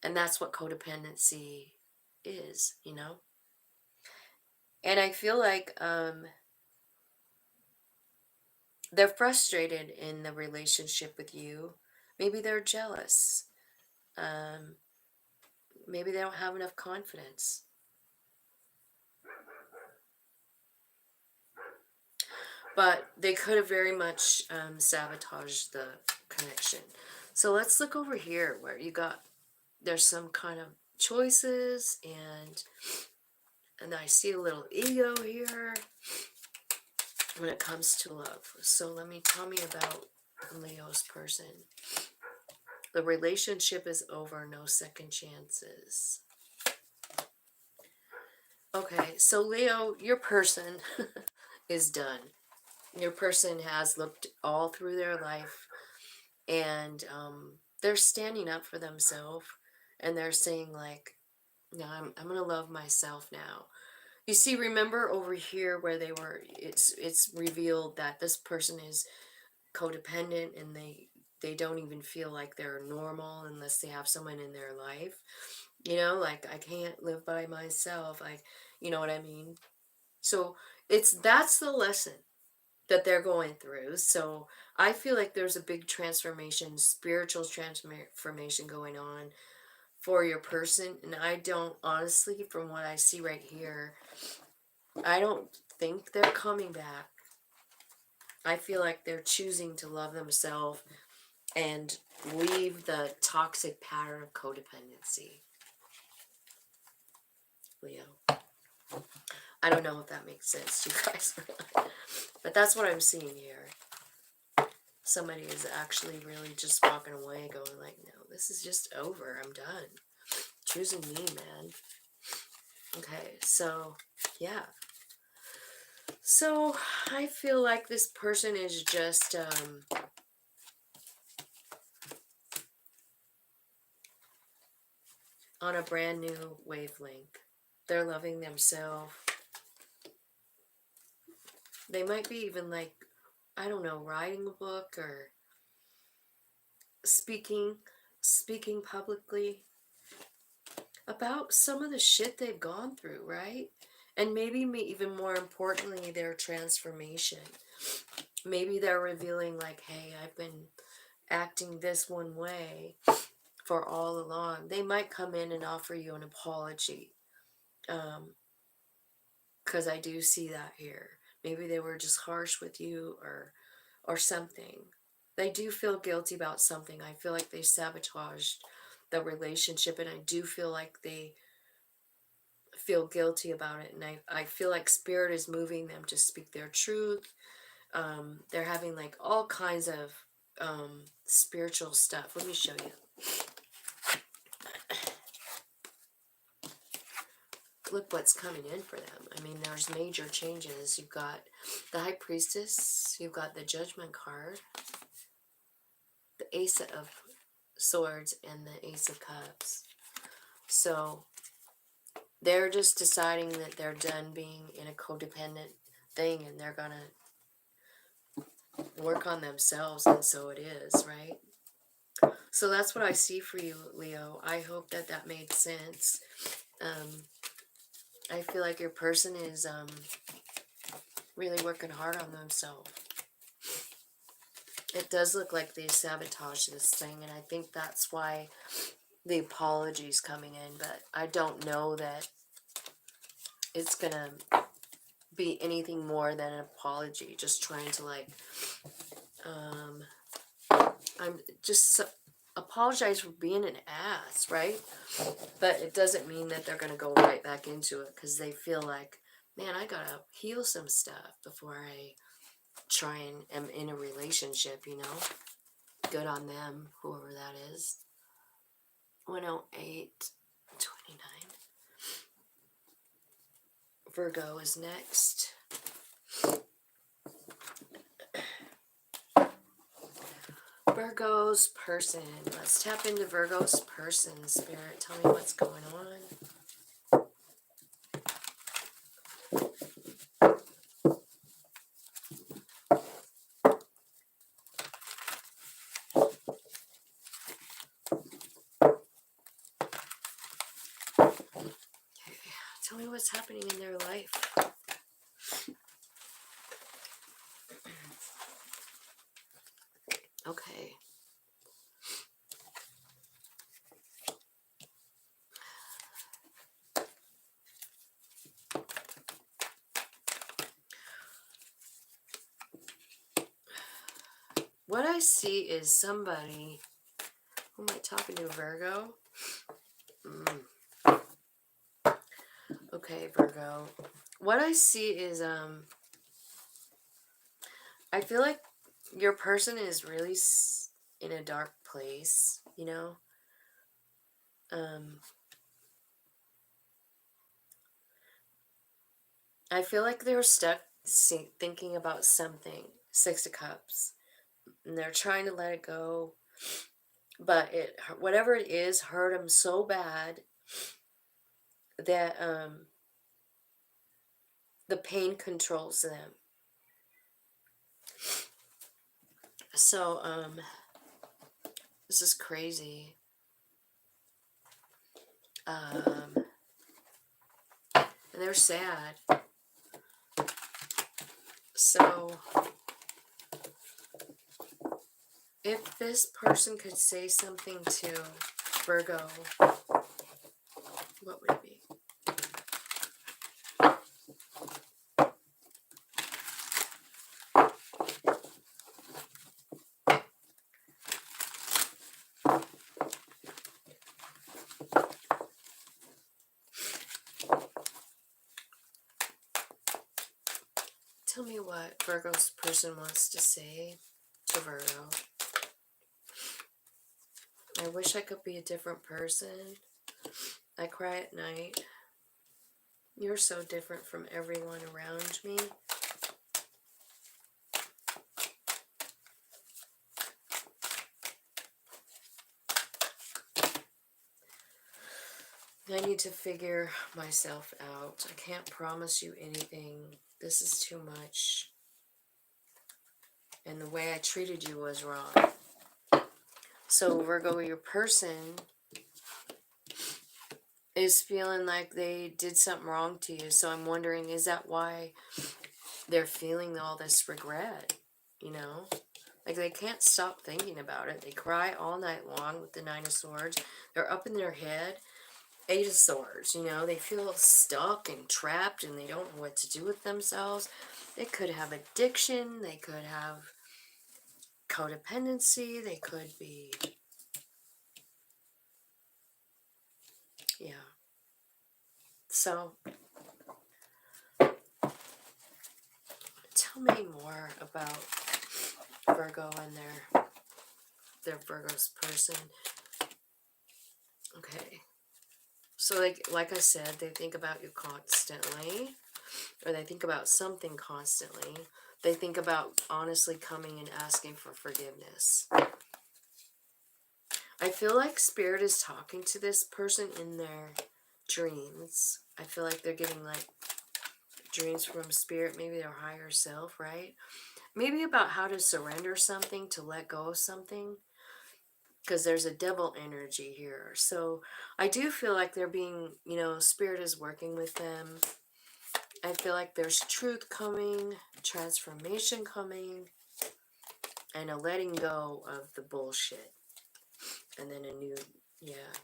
[SPEAKER 1] And that's what codependency is, you know? And I feel like they're frustrated in the relationship with you. Maybe they're jealous. Maybe they don't have enough confidence. But they could have very much sabotaged the connection. So let's look over here where there's some kind of choices, and I see a little ego here when it comes to love. So tell me about Leo's person. The relationship is over, no second chances. Okay, so Leo, your person is done. Your person has looked all through their life, and they're standing up for themselves, and they're saying like, no, I'm gonna love myself now. You see, remember over here where it's revealed that this person is codependent, and they don't even feel like they're normal unless they have someone in their life. You know, like, I can't live by myself. You know what I mean? So that's the lesson that they're going through. So I feel like there's a big transformation, spiritual transformation going on for your person. And I don't, honestly, from what I see right here, I don't think they're coming back. I feel like they're choosing to love themselves and leave the toxic pattern of codependency. Leo. I don't know if that makes sense to you guys or not, but that's what I'm seeing here. Somebody is actually really just walking away going like, no, this is just over. I'm done. Choosing me, man. Okay, so, yeah. So, I feel like this person is just, on a brand new wavelength. They're loving themselves. They might be even like, I don't know, writing a book or speaking publicly about some of the shit they've gone through, right? And maybe even more importantly, their transformation. Maybe they're revealing like, hey, I've been acting this one way for all along. They might come in and offer you an apology. Because I do see that here. Maybe they were just harsh with you or something. They do feel guilty about something. I feel like they sabotaged the relationship, and I do feel like they feel guilty about it. And I feel like spirit is moving them to speak their truth. They're having like all kinds of spiritual stuff. Let me show you. Look what's coming in for them. I mean, there's major changes. You've got the High Priestess. You've got the Judgment card. The Ace of Swords and the Ace of Cups. So they're just deciding that they're done being in a codependent thing, and they're gonna work on themselves, and so it is, right? So that's what I see for you, Leo. I hope that that made sense. I feel like your person is really working hard on themselves. It does look like they sabotaged this thing, and I think that's why the apology's coming in, but I don't know that it's gonna be anything more than an apology. Just trying to like, I'm just apologize for being an ass, right? But it doesn't mean that they're gonna go right back into it, because they feel like, man, I gotta heal some stuff before I try and am in a relationship, you know? Good on them, whoever that is. 108:29. Virgo is next. Virgo's person. Let's tap into Virgo's person. Spirit, tell me what's going on. Tell me what's happening in their life. Okay. What I see is somebody. Who am I talking to? Virgo? Okay, Virgo. What I see is I feel like your person is really in a dark place, you know? I feel like they're stuck thinking about something. Six of Cups. And they're trying to let it go. but whatever it is hurt them so bad that the pain controls them. So this is crazy. And they're sad. So if this person could say something to Virgo, what would it be? Tell me what Virgo's person wants to say to Virgo. I wish I could be a different person. I cry at night. You're so different from everyone around me. I need to figure myself out. I can't promise you anything. This is too much. And the way I treated you was wrong. So Virgo, your person is feeling like they did something wrong to you. So I'm wondering, is that why they're feeling all this regret? You know? Like they can't stop thinking about it. They cry all night long with the Nine of Swords. They're up in their head. Eight of Swords, you know, they feel stuck and trapped and they don't know what to do with themselves. They could have addiction. They could have codependency. They could be, yeah. So, tell me more about Virgo and their Virgo's person. Okay. So, like I said, they think about you constantly, or they think about something constantly. They think about honestly coming and asking for forgiveness. I feel like Spirit is talking to this person in their dreams. I feel like they're getting like dreams from Spirit, maybe their higher self, right? Maybe about how to surrender something, to let go of something, because there's a devil energy here. So I do feel like they're being, you know, Spirit is working with them. I feel like there's truth coming, transformation coming, and a letting go of the bullshit. And then a new, yeah.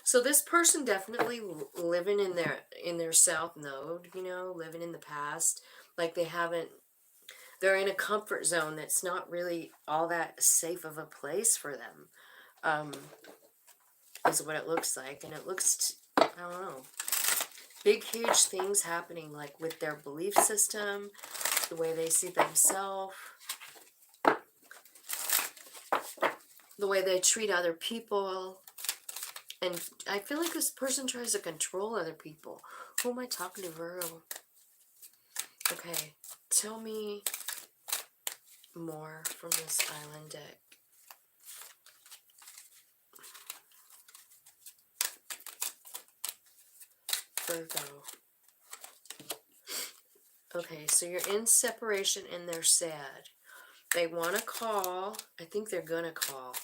[SPEAKER 1] So this person definitely living in their south node, you know, living in the past. Like they're in a comfort zone that's not really all that safe of a place for them. Is what it looks like. And it looks, I don't know, big, huge things happening, like with their belief system, the way they see themselves, the way they treat other people. And I feel like this person tries to control other people. Who am I talking to, Virgo? Okay, tell me more from this island deck. Virgo. Okay, so you're in separation and they're sad. They want to call. I think they're going to call.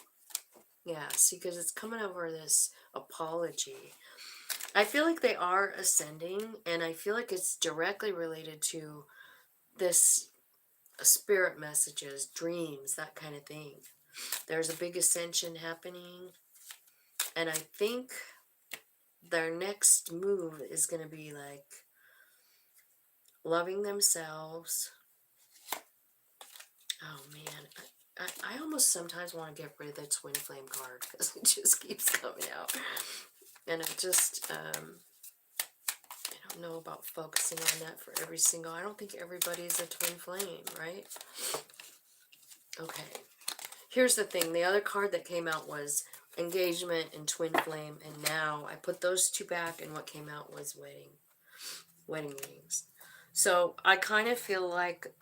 [SPEAKER 1] Yeah, see, because it's coming over this apology. I feel like they are ascending, and I feel like it's directly related to this spirit messages, dreams, that kind of thing. There's a big ascension happening, and I think their next move is going to be like loving themselves. Oh man, I almost sometimes want to get rid of the twin flame card because it just keeps coming out. And I just, I don't know about focusing on that for every single, I don't think everybody's a twin flame, right? Okay. Here's the thing. The other card that came out was engagement and twin flame. And now I put those two back and what came out was wedding rings. So I kind of feel like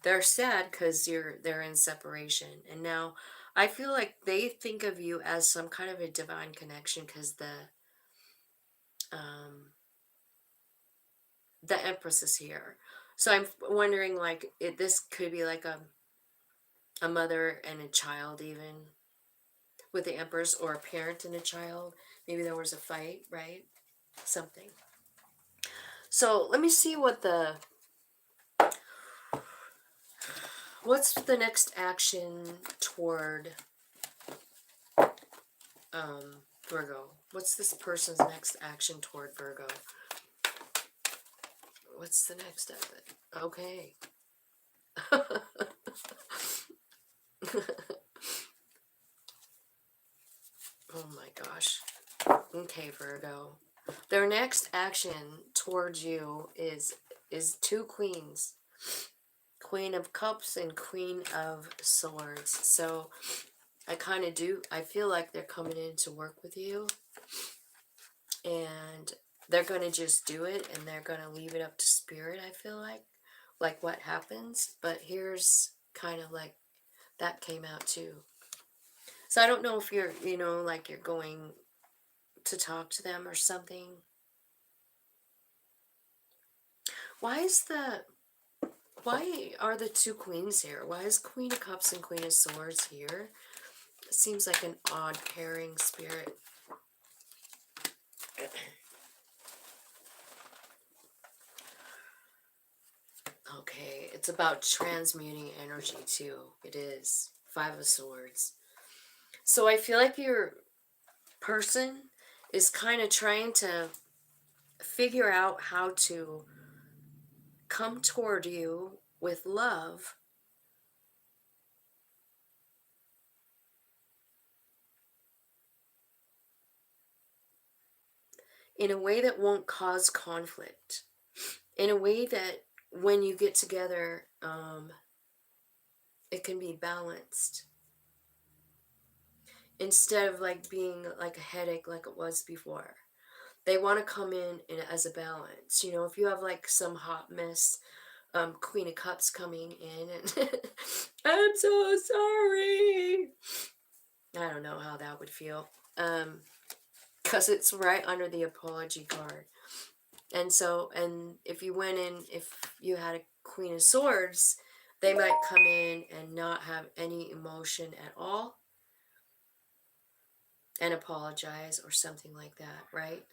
[SPEAKER 1] they're sad because they're in separation. And now I feel like they think of you as some kind of a divine connection because um, the Empress is here. So I'm wondering, like, this could be like a mother and a child, even with the Empress, or a parent and a child. Maybe there was a fight, right? Something. So let me see what's the next action toward Virgo. What's this person's next action toward Virgo? What's the next of it? Okay. Oh my gosh. Okay, Virgo. Their next action towards you is two queens. Queen of Cups and Queen of Swords. So I feel like they're coming in to work with you, and they're going to just do it, and they're going to leave it up to spirit, I feel like what happens. But here's kind of like that came out too. So I don't know if you're, like you're going to talk to them or something. Why are the two queens here? Why is Queen of Cups and Queen of Swords here? It seems like an odd pairing, spirit. Okay, it's about transmuting energy too. It is. Five of Swords. So I feel like your person is kind of trying to figure out how to come toward you with love in a way that won't cause conflict. In a way that when you get together, it can be balanced. Instead of like being like a headache like it was before. They want to come in as a balance. If you have like some hot mess, Queen of Cups coming in and I'm so sorry. I don't know how that would feel. Because it's right under the apology card. And if you went in, if you had a Queen of Swords, they might come in and not have any emotion at all and apologize or something like that, right?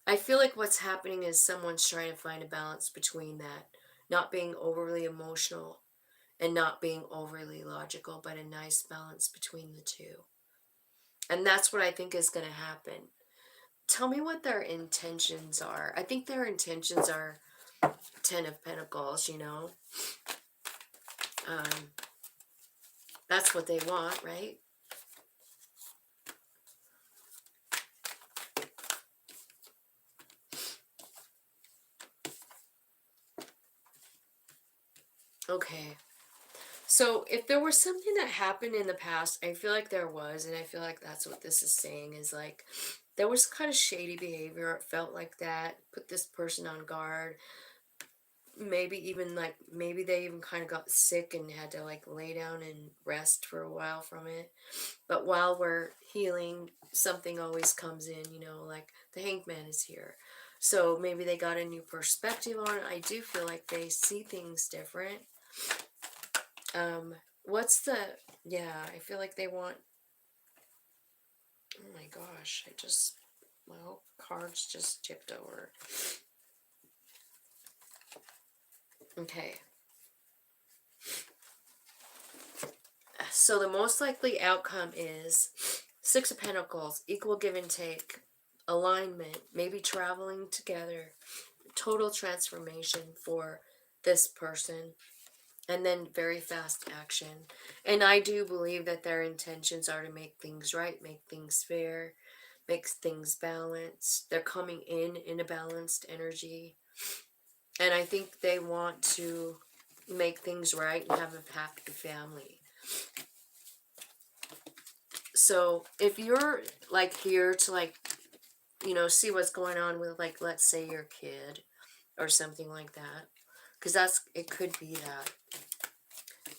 [SPEAKER 1] I feel like what's happening is someone's trying to find a balance between that, not being overly emotional and not being overly logical, but a nice balance between the two. And that's what I think is going to happen. Tell me what their intentions are. I think their intentions are Ten of Pentacles, That's what they want, right? Okay. So if there was something that happened in the past, I feel like there was, and I feel like that's what this is saying, is like there was kind of shady behavior. It felt like that. Put this person on guard. Maybe they even kind of got sick and had to like lay down and rest for a while from it. But while we're healing, something always comes in, like the Hangman is here. So maybe they got a new perspective on it. I do feel like they see things different. I feel like they want, oh my gosh, my whole cards just tipped over. Okay. So the most likely outcome is Six of Pentacles, equal give and take, alignment, maybe traveling together, total transformation for this person, and then very fast action. And I do believe that their intentions are to make things right, make things fair, make things balanced. They're coming in a balanced energy. And I think they want to make things right and have a happy family. So if you're like here to like, see what's going on with like, let's say your kid or something like that, because it could be that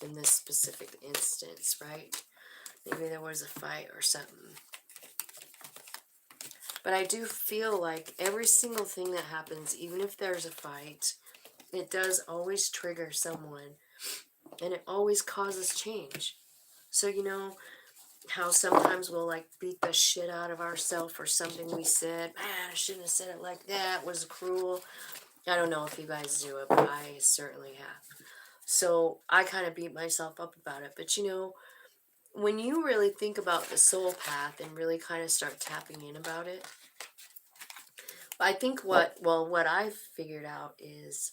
[SPEAKER 1] in this specific instance, right? Maybe there was a fight or something. But I do feel like every single thing that happens, even if there's a fight, it does always trigger someone. And it always causes change. So, you know, how sometimes we'll like beat the shit out of ourselves for something we said. Man, I shouldn't have said it like that. It was cruel. I don't know if you guys do it, but I certainly have. So I kind of beat myself up about it. But you know, when you really think about the soul path and really kind of start tapping in about it, I think what I've figured out is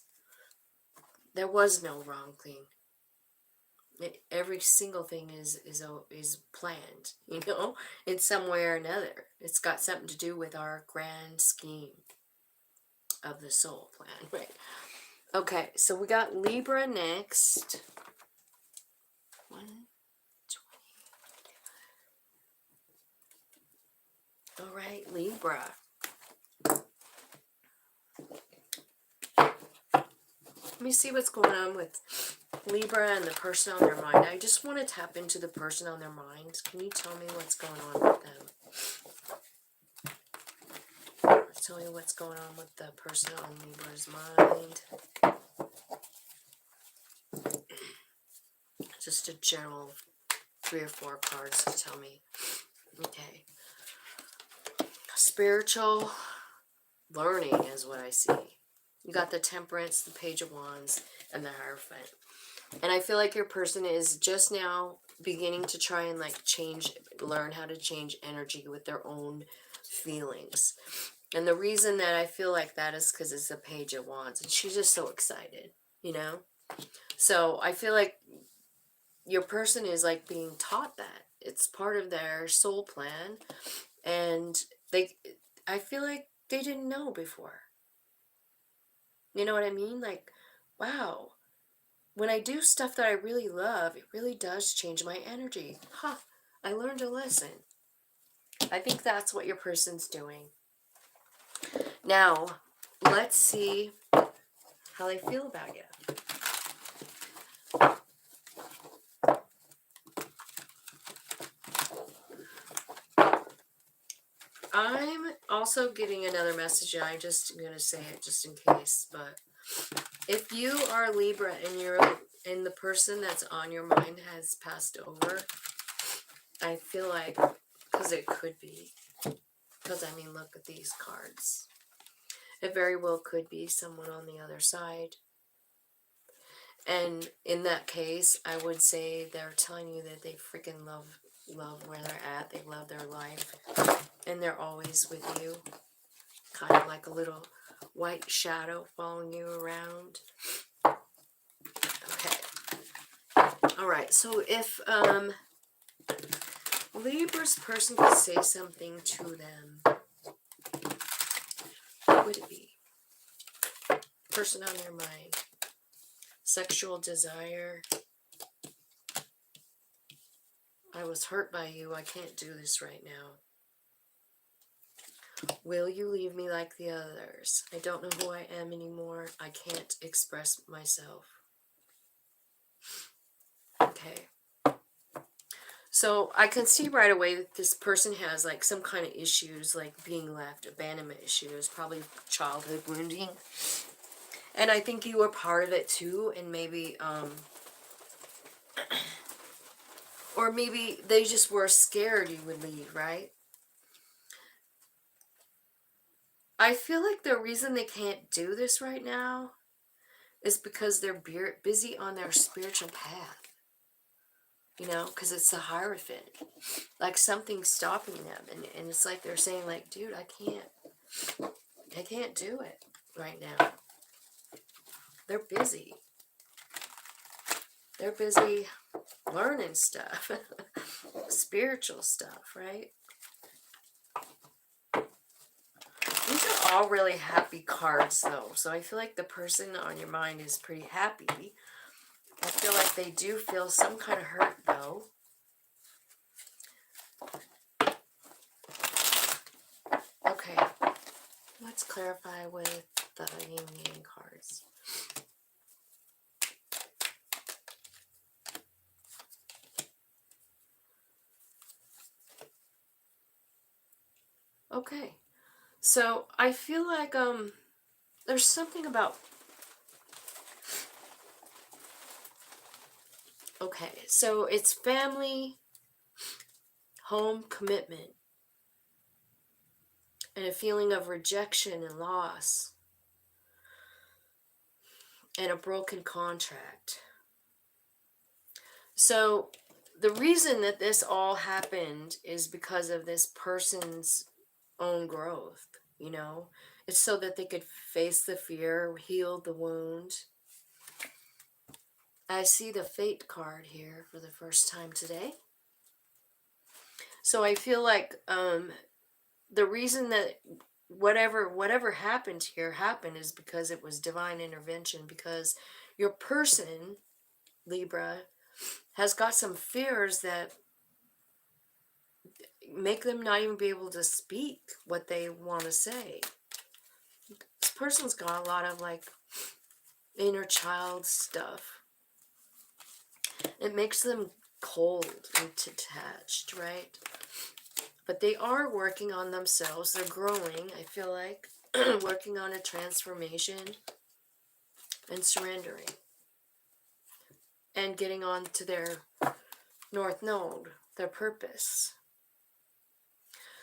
[SPEAKER 1] there was no wrong thing. Every single thing is planned, you know, in some way or another. It's got something to do with our grand scheme of the soul plan, right? Okay, so we got Libra next. 120. All right, Libra. Let me see what's going on with Libra and the person on their mind. I just want to tap into the person on their mind. Can you tell me what's going on with them? Tell me what's going on with the person on Libra's mind. Just a general 3 or 4 cards to tell me. Okay. Spiritual learning is what I see. You got the Temperance, the Page of Wands, and the Hierophant. And I feel like your person is just now beginning to try and like learn how to change energy with their own feelings. And the reason that I feel like that is because it's the Page of Wands. And she's just so excited, you know? So I feel like your person is like being taught that. It's part of their soul plan. And I feel like they didn't know before. You know what I mean? Like, wow. When I do stuff that I really love, it really does change my energy. Huh. I learned a lesson. I think that's what your person's doing. Now, let's see how they feel about you. I'm also getting another message, and I'm just going to say it just in case, but if you are Libra and the person that's on your mind has passed over, I feel like, because it could be, because I mean, look at these cards. It very well could be someone on the other side. And in that case, I would say they're telling you that they freaking love where they're at. They love their life. And they're always with you. Kind of like a little white shadow following you around. Okay. Alright, so if Libra's person could say something to them, what would it be? Person on their mind. Sexual desire. I was hurt by you. I can't do this right now. Will you leave me like the others? I don't know who I am anymore. I can't express myself. Okay. So I can see right away that this person has like some kind of issues, like being left, abandonment issues, probably childhood wounding. And I think you were part of it too, and maybe, or maybe they just were scared you would leave, right? I feel like the reason they can't do this right now is because they're busy on their spiritual path. You know, because it's the Hierophant. Like something's stopping them. And it's like they're saying, like, dude, I can't do it right now. They're busy. They're busy learning stuff. Spiritual stuff, right? These are all really happy cards, though. So I feel like the person on your mind is pretty happy. I feel like they do feel some kind of hurt, though. Okay. Let's clarify with the yin yang cards. Okay. So I feel like there's something about, okay, so it's family, home, commitment, and a feeling of rejection and loss, and a broken contract. So the reason that this all happened is because of this person's own growth, you know? It's so that they could face the fear, heal the wound. I see the Fate card here for the first time today. So I feel like the reason that whatever happened here happened is because it was divine intervention, because your person, Libra, has got some fears that make them not even be able to speak what they want to say. This person's got a lot of like inner child stuff. It makes them cold and detached, right? But they are working on themselves. They're growing, I feel like, working on a transformation and surrendering and getting on to their North Node, their purpose.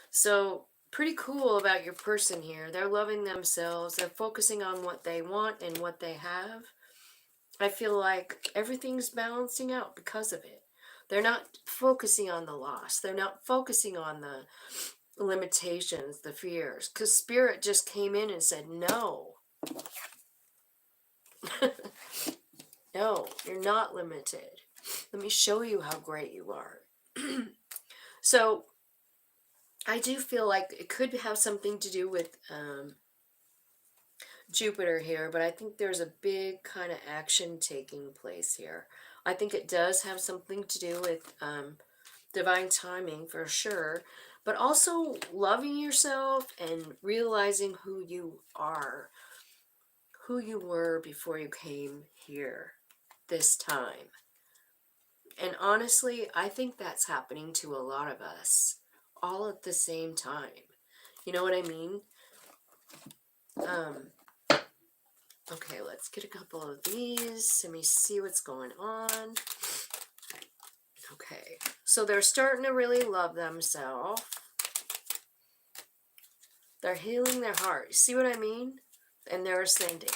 [SPEAKER 1] So pretty cool about your person here. They're loving themselves. They're focusing on what they want and what they have. I feel like everything's balancing out because of it. They're not focusing on the loss. They're not focusing on the limitations, the fears. Because Spirit just came in and said, no. No, you're not limited. Let me show you how great you are. So I do feel like it could have something to do with Jupiter here, but I think there's a big kind of action taking place here. I think it does have something to do with divine timing for sure, but also loving yourself and realizing who you are, who you were before you came here this time. And honestly, I think that's happening to a lot of us all at the same time. You know what I mean? Okay, let's get a couple of these. Let me see what's going on. Okay, so they're starting to really love themselves. They're healing their heart. You see what I mean? And they're ascending.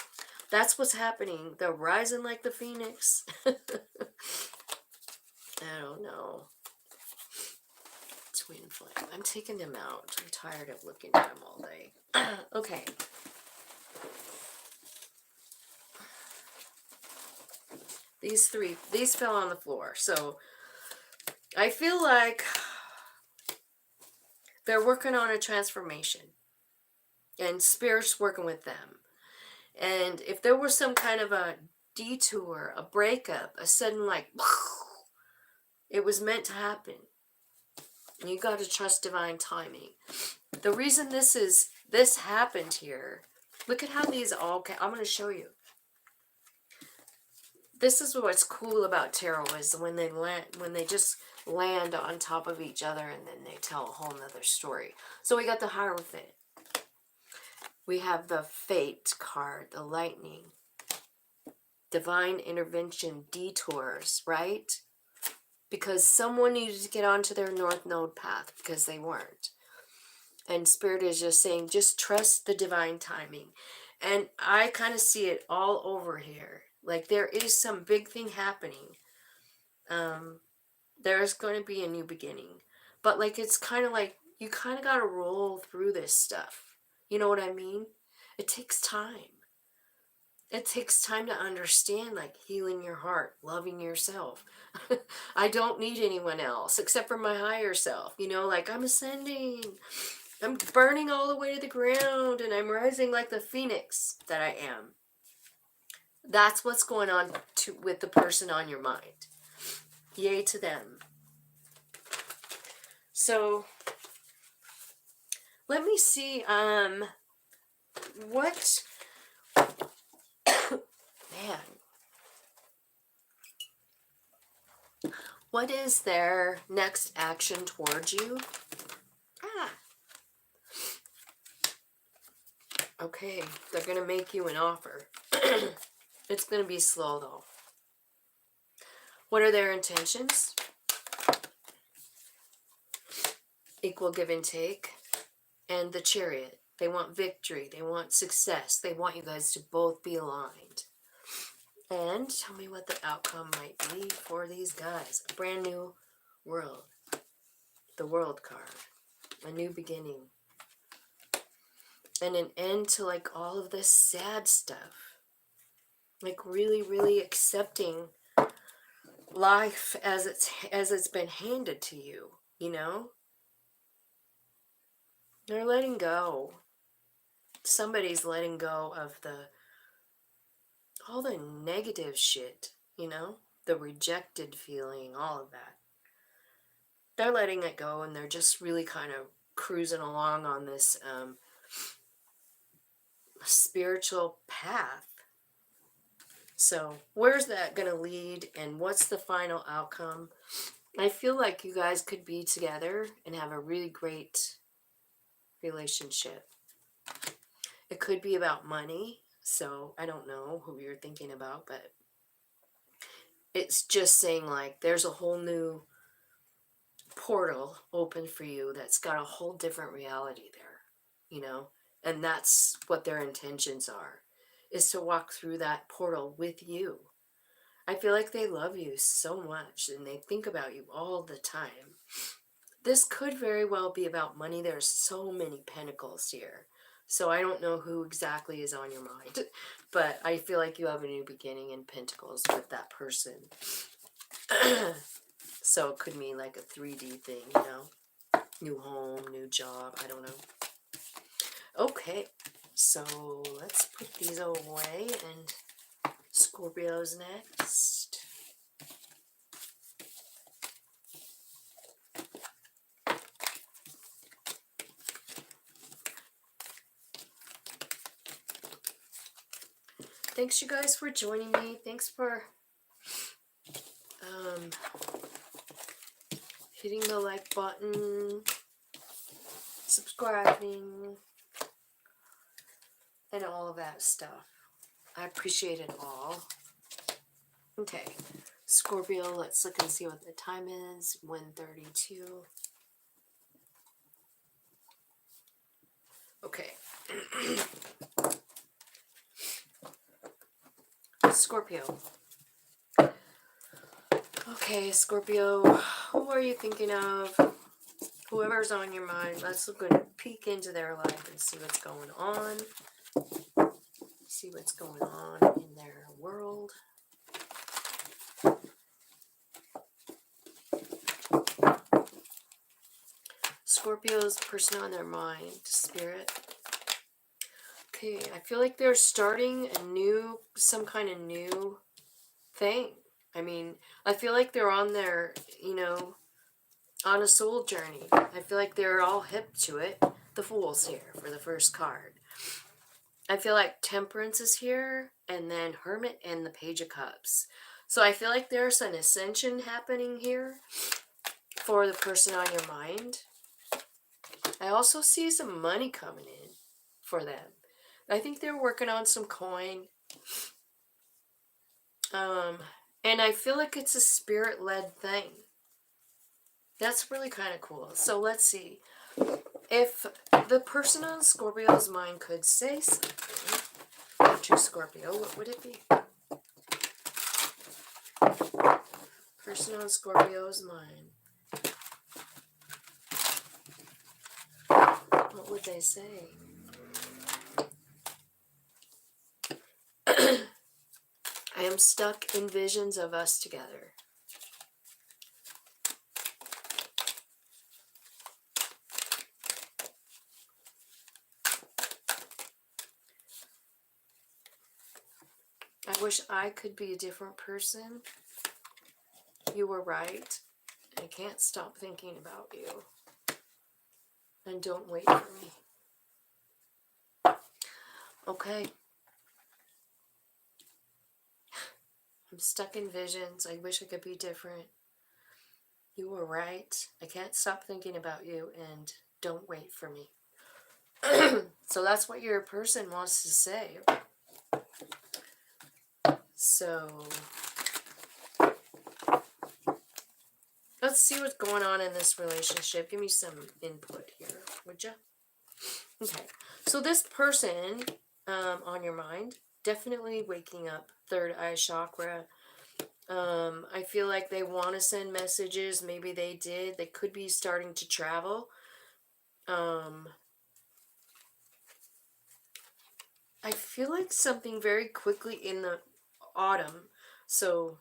[SPEAKER 1] That's what's happening. They're rising like the phoenix. I don't know. Twin flame. I'm taking them out. I'm tired of looking at them all day. Okay. These fell on the floor. So I feel like they're working on a transformation. And Spirit's working with them. And if there was some kind of a detour, a breakup, a sudden like, it was meant to happen. And you got to trust divine timing. The reason this happened here, look at how these all came. I'm going to show you. This is what's cool about tarot is when they just land on top of each other and then they tell a whole nother story. So we got the Hierophant. We have the Fate card, the Lightning. Divine intervention, detours, right? Because someone needed to get onto their North Node path because they weren't. And Spirit is just saying, just trust the divine timing. And I kind of see it all over here. Like there is some big thing happening. There's going to be a new beginning. But like it's kind of like you kind of got to roll through this stuff. You know what I mean? It takes time. It takes time to understand, like healing your heart, loving yourself. I don't need anyone else except for my higher self. You know, like I'm ascending. I'm burning all the way to the ground and I'm rising like the phoenix that I am. That's what's going on with the person on your mind. Yay to them. So let me see what man, what is their next action towards you? Okay, they're going to make you an offer. It's going to be slow, though. What are their intentions? Equal give and take. And the Chariot. They want victory. They want success. They want you guys to both be aligned. And tell me what the outcome might be for these guys. A brand new world. The World card. A new beginning. And an end to like all of this sad stuff. Like really, really accepting life as it's been handed to you, you know? They're letting go. Somebody's letting go of all the negative shit, you know? The rejected feeling, all of that. They're letting it go, and they're just really kind of cruising along on this spiritual path. So where's that going to lead, and what's the final outcome? I feel like you guys could be together and have a really great relationship. It could be about money, so I don't know who you're thinking about, but it's just saying like there's a whole new portal open for you that's got a whole different reality there, you know? And that's what their intentions are, is to walk through that portal with you. I feel like they love you so much and they think about you all the time. This could very well be about money. There's so many pentacles here. So I don't know who exactly is on your mind, but I feel like you have a new beginning in pentacles with that person. So it could mean like a 3D thing, you know? New home, new job, I don't know. Okay, so let's put these away, and Scorpio's next. Thanks, you guys, for joining me. Thanks for hitting the like button, subscribing, and all of that stuff. I appreciate it all. Okay, Scorpio, let's look and see what the time is. 1:32. Okay. Scorpio. Okay, Scorpio, who are you thinking of? Whoever's on your mind, let's look and peek into their life and see what's going on. See what's going on in their world. Scorpio's person on their mind, spirit. Okay, I feel like they're starting some kind of new thing. I mean, I feel like they're on their, you know, on a soul journey. I feel like they're all hip to it. The Fool's here for the first card. I feel like Temperance is here, and then Hermit and the Page of Cups. So I feel like there's an ascension happening here for the person on your mind. I also see some money coming in for them. I think they're working on some coin. And I feel like it's a spirit-led thing. That's really kind of cool. So let's see. If the person on Scorpio's mind could say something to Scorpio, what would it be? Person on Scorpio's mind. What would they say? I am stuck in visions of us together. I wish I could be a different person. You were right. I can't stop thinking about you. And don't wait for me. Okay. I'm stuck in visions. I wish I could be different. You were right. I can't stop thinking about you, and don't wait for me. So that's what your person wants to say. So let's see what's going on in this relationship. Give me some input here, would you? Okay. So this person on your mind, definitely waking up, third eye chakra. I feel like they want to send messages. Maybe they did. They could be starting to travel. I feel like something very quickly in the autumn. So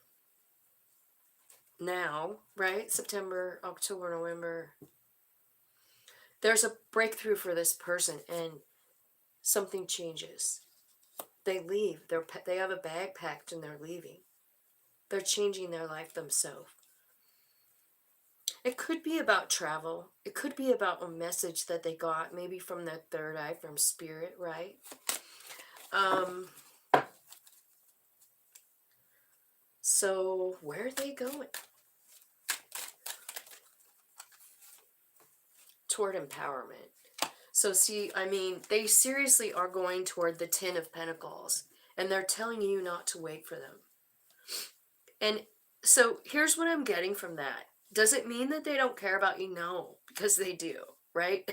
[SPEAKER 1] now, right? September, October, November. There's a breakthrough for this person and something changes. They leave. They have a bag packed and they're leaving. They're changing their life themselves. It could be about travel. It could be about a message that they got, maybe from their third eye, from spirit, right? So where are they going? Toward empowerment. So see, I mean, they seriously are going toward the Ten of Pentacles, and they're telling you not to wait for them. And so here's what I'm getting from that. Does it mean that they don't care about you? No, because they do, right?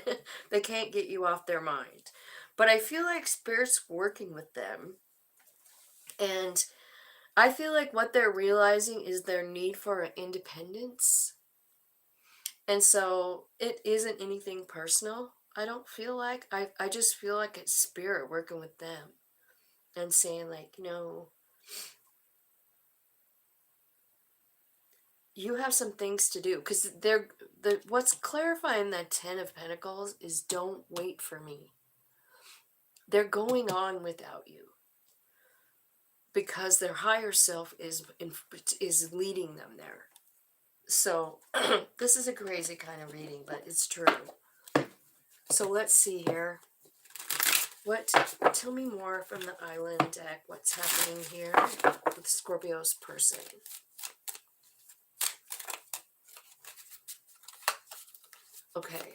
[SPEAKER 1] They can't get you off their mind. But I feel like Spirit's working with them. And I feel like what they're realizing is their need for independence. And so it isn't anything personal. I don't feel like. I just feel like it's Spirit working with them and saying, like, you have some things to do, because what's clarifying that Ten of Pentacles is don't wait for me. They're going on without you because their higher self is leading them there. So this is a crazy kind of reading, but it's true. So let's see here. Tell me more from the Island deck. What's happening here with Scorpio's person? Okay.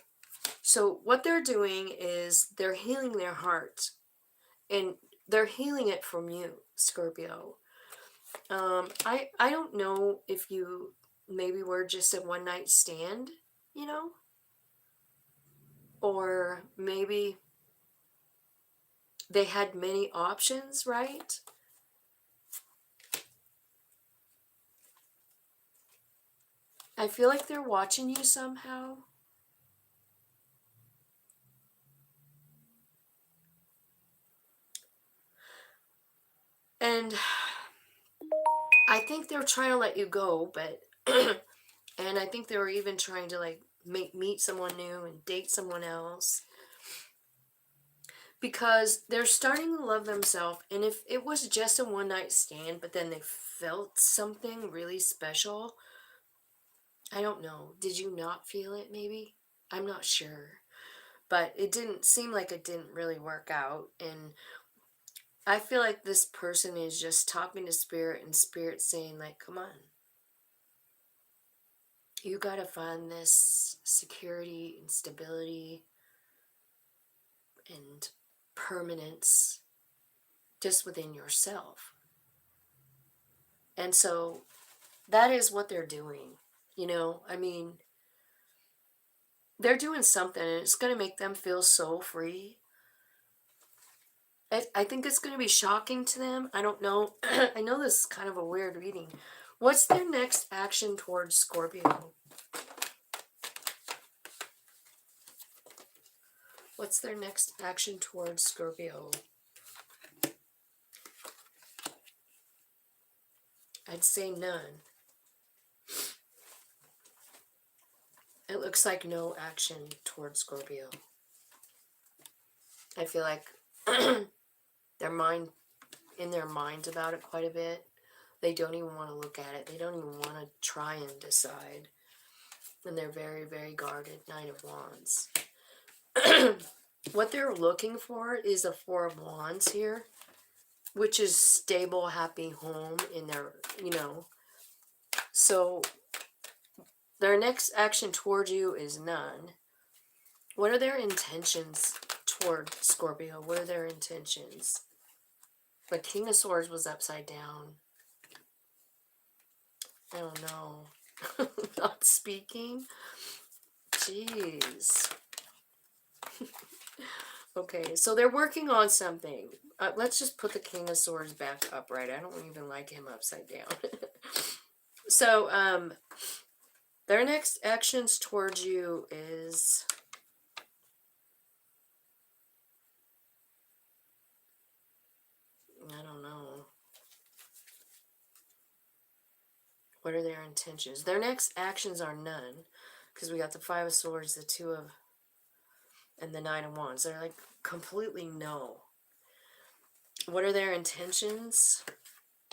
[SPEAKER 1] So what they're doing is they're healing their heart, and they're healing it from you, Scorpio. I don't know if you maybe were just a one night stand, or maybe they had many options, right? I feel like they're watching you somehow. And I think they're trying to let you go, but and I think they were even trying to like meet someone new and date someone else, because they're starting to love themselves. And if it was just a one night stand, but then they felt something really special, I don't know. Did you not feel it maybe? I'm not sure. But it didn't seem like it didn't really work out. And I feel like this person is just talking to Spirit, and Spirit saying, like, come on. You got to find this security and stability and permanence just within yourself. And so that is what they're doing. I mean, they're doing something, and it's going to make them feel so free. I think it's going to be shocking to them. I don't know. I know this is kind of a weird reading. What's their next action towards Scorpio? What's their next action towards Scorpio? I'd say none. It looks like no action towards Scorpio. I feel like their minds about it quite a bit. They don't even want to look at it. They don't even want to try and decide. And they're very, very guarded. Nine of Wands. What they're looking for is a Four of Wands here, which is stable, happy home in their, So their next action towards you is none. What are their intentions toward Scorpio? What are their intentions? The King of Swords was upside down. I don't know. Not speaking? Jeez. Okay, so they're working on something. Let's just put the King of Swords back upright. I don't even like him upside down. So, their next actions towards you is... I don't know. What are their intentions? Their next actions are none. Because we got the Five of Swords, the Two of... and the Nine of Wands. They're like completely no. What are their intentions?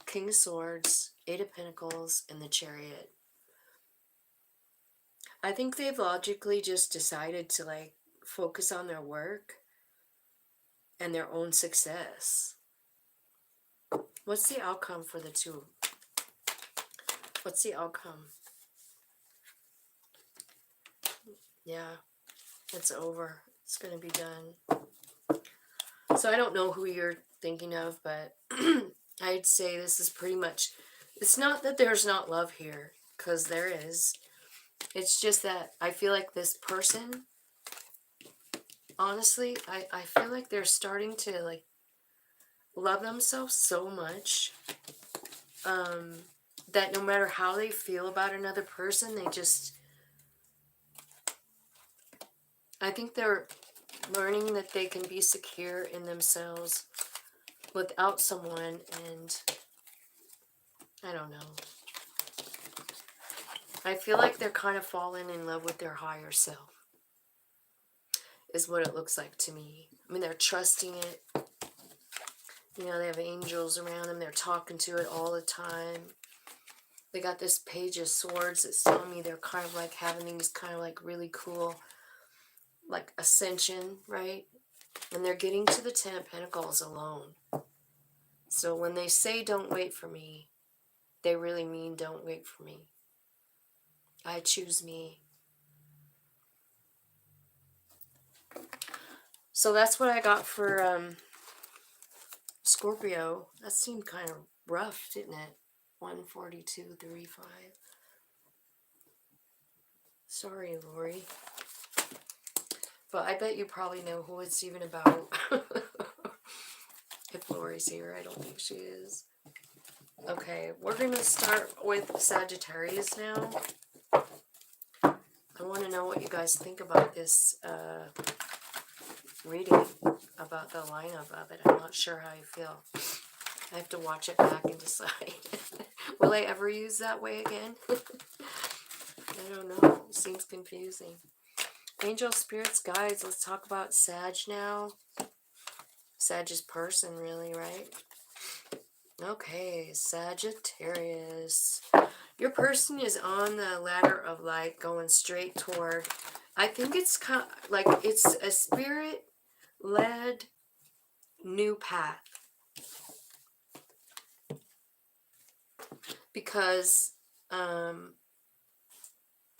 [SPEAKER 1] King of Swords, Eight of Pentacles, and the Chariot. I think they've logically just decided to like focus on their work and their own success. What's the outcome for the two? What's the outcome? Yeah, it's over. It's going to be done. So I don't know who you're thinking of, but I'd say this is pretty much... It's not that there's not love here, because there is. It's just that I feel like this person, honestly, I feel like they're starting to like love themselves so much that no matter how they feel about another person, they just... I think they're learning that they can be secure in themselves without someone, and I don't know. I feel like they're kind of falling in love with their higher self, is what it looks like to me. I mean, they're trusting it. You know, they have angels around them. They're talking to it all the time. They got this Page of Swords that's telling me they're kind of like having these kind of like really cool, like ascension, right? And they're getting to the Ten of Pentacles alone. So when they say don't wait for me, they really mean don't wait for me. I choose me. So that's what I got for Scorpio. That seemed kind of rough, didn't it? 142.35. Sorry, Lori. But I bet you probably know who it's even about. If Lori's here, I don't think she is. Okay, we're going to start with Sagittarius now. I want to know what you guys think about this reading, about the lineup of it. I'm not sure how you feel. I have to watch it back and decide. Will I ever use that way again? I don't know. It seems confusing. Angel, spirits, guides. Let's talk about Sag now. Sag is person, really, right? Okay, Sagittarius. Your person is on the ladder of light going straight toward... I think it's kind of like it's a spirit-led new path. Because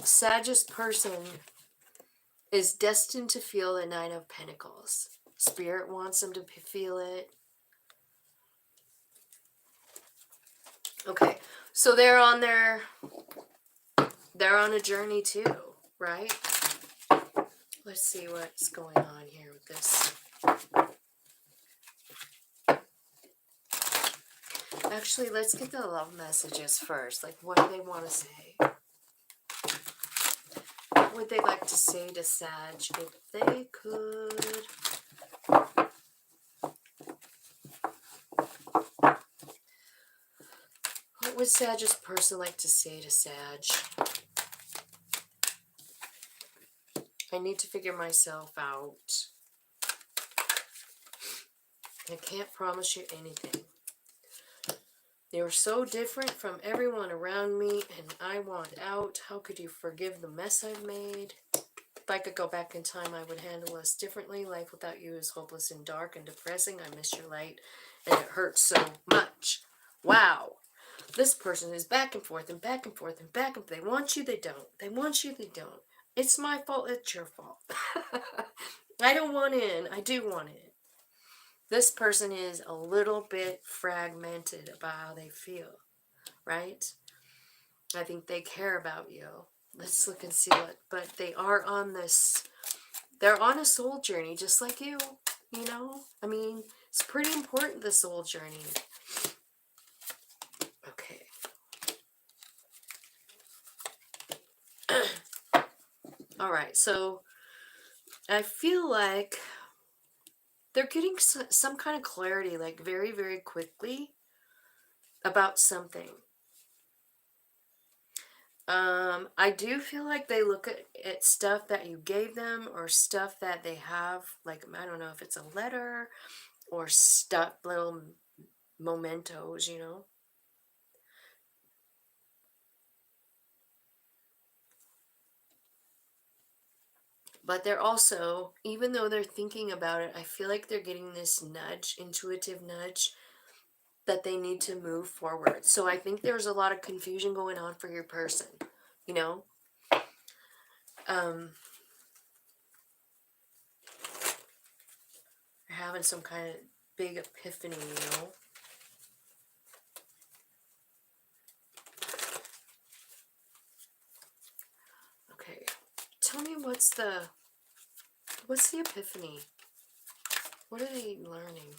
[SPEAKER 1] Sag's person is destined to feel the Nine of Pentacles. Spirit wants them to feel it. Okay, so they're on a journey too, right? Let's see what's going on here with this. Actually, let's get the love messages first. Like, what do they want to say? What would they like to say to Sag if they could? What would Sag's person like to say to Sag? I need to figure myself out. I can't promise you anything. You're so different from everyone around me, and I want out. How could you forgive the mess I've made? If I could go back in time, I would handle us differently. Life without you is hopeless and dark and depressing. I miss your light, and it hurts so much. Wow. This person is back and forth and back and forth and back and forth. They want you, they don't. They want you, they don't. It's my fault, it's your fault. I don't want in. I do want in. This person is a little bit fragmented about how they feel, right? I think they care about you. Let's look and see what, but they are on this, they're on a soul journey just like you know? I mean, it's pretty important, the soul journey. Okay. All right, so I feel like they're getting some kind of clarity, like very, very quickly about something. I do feel like they look at stuff that you gave them or stuff that they have, like, I don't know if it's a letter or stuff, little mementos, you know. But they're also, even though they're thinking about it, I feel like they're getting this nudge, intuitive nudge, that they need to move forward. So I think there's a lot of confusion going on for your person, you know. They're having some kind of big epiphany, you know. Okay, tell me what's the epiphany? What are they learning?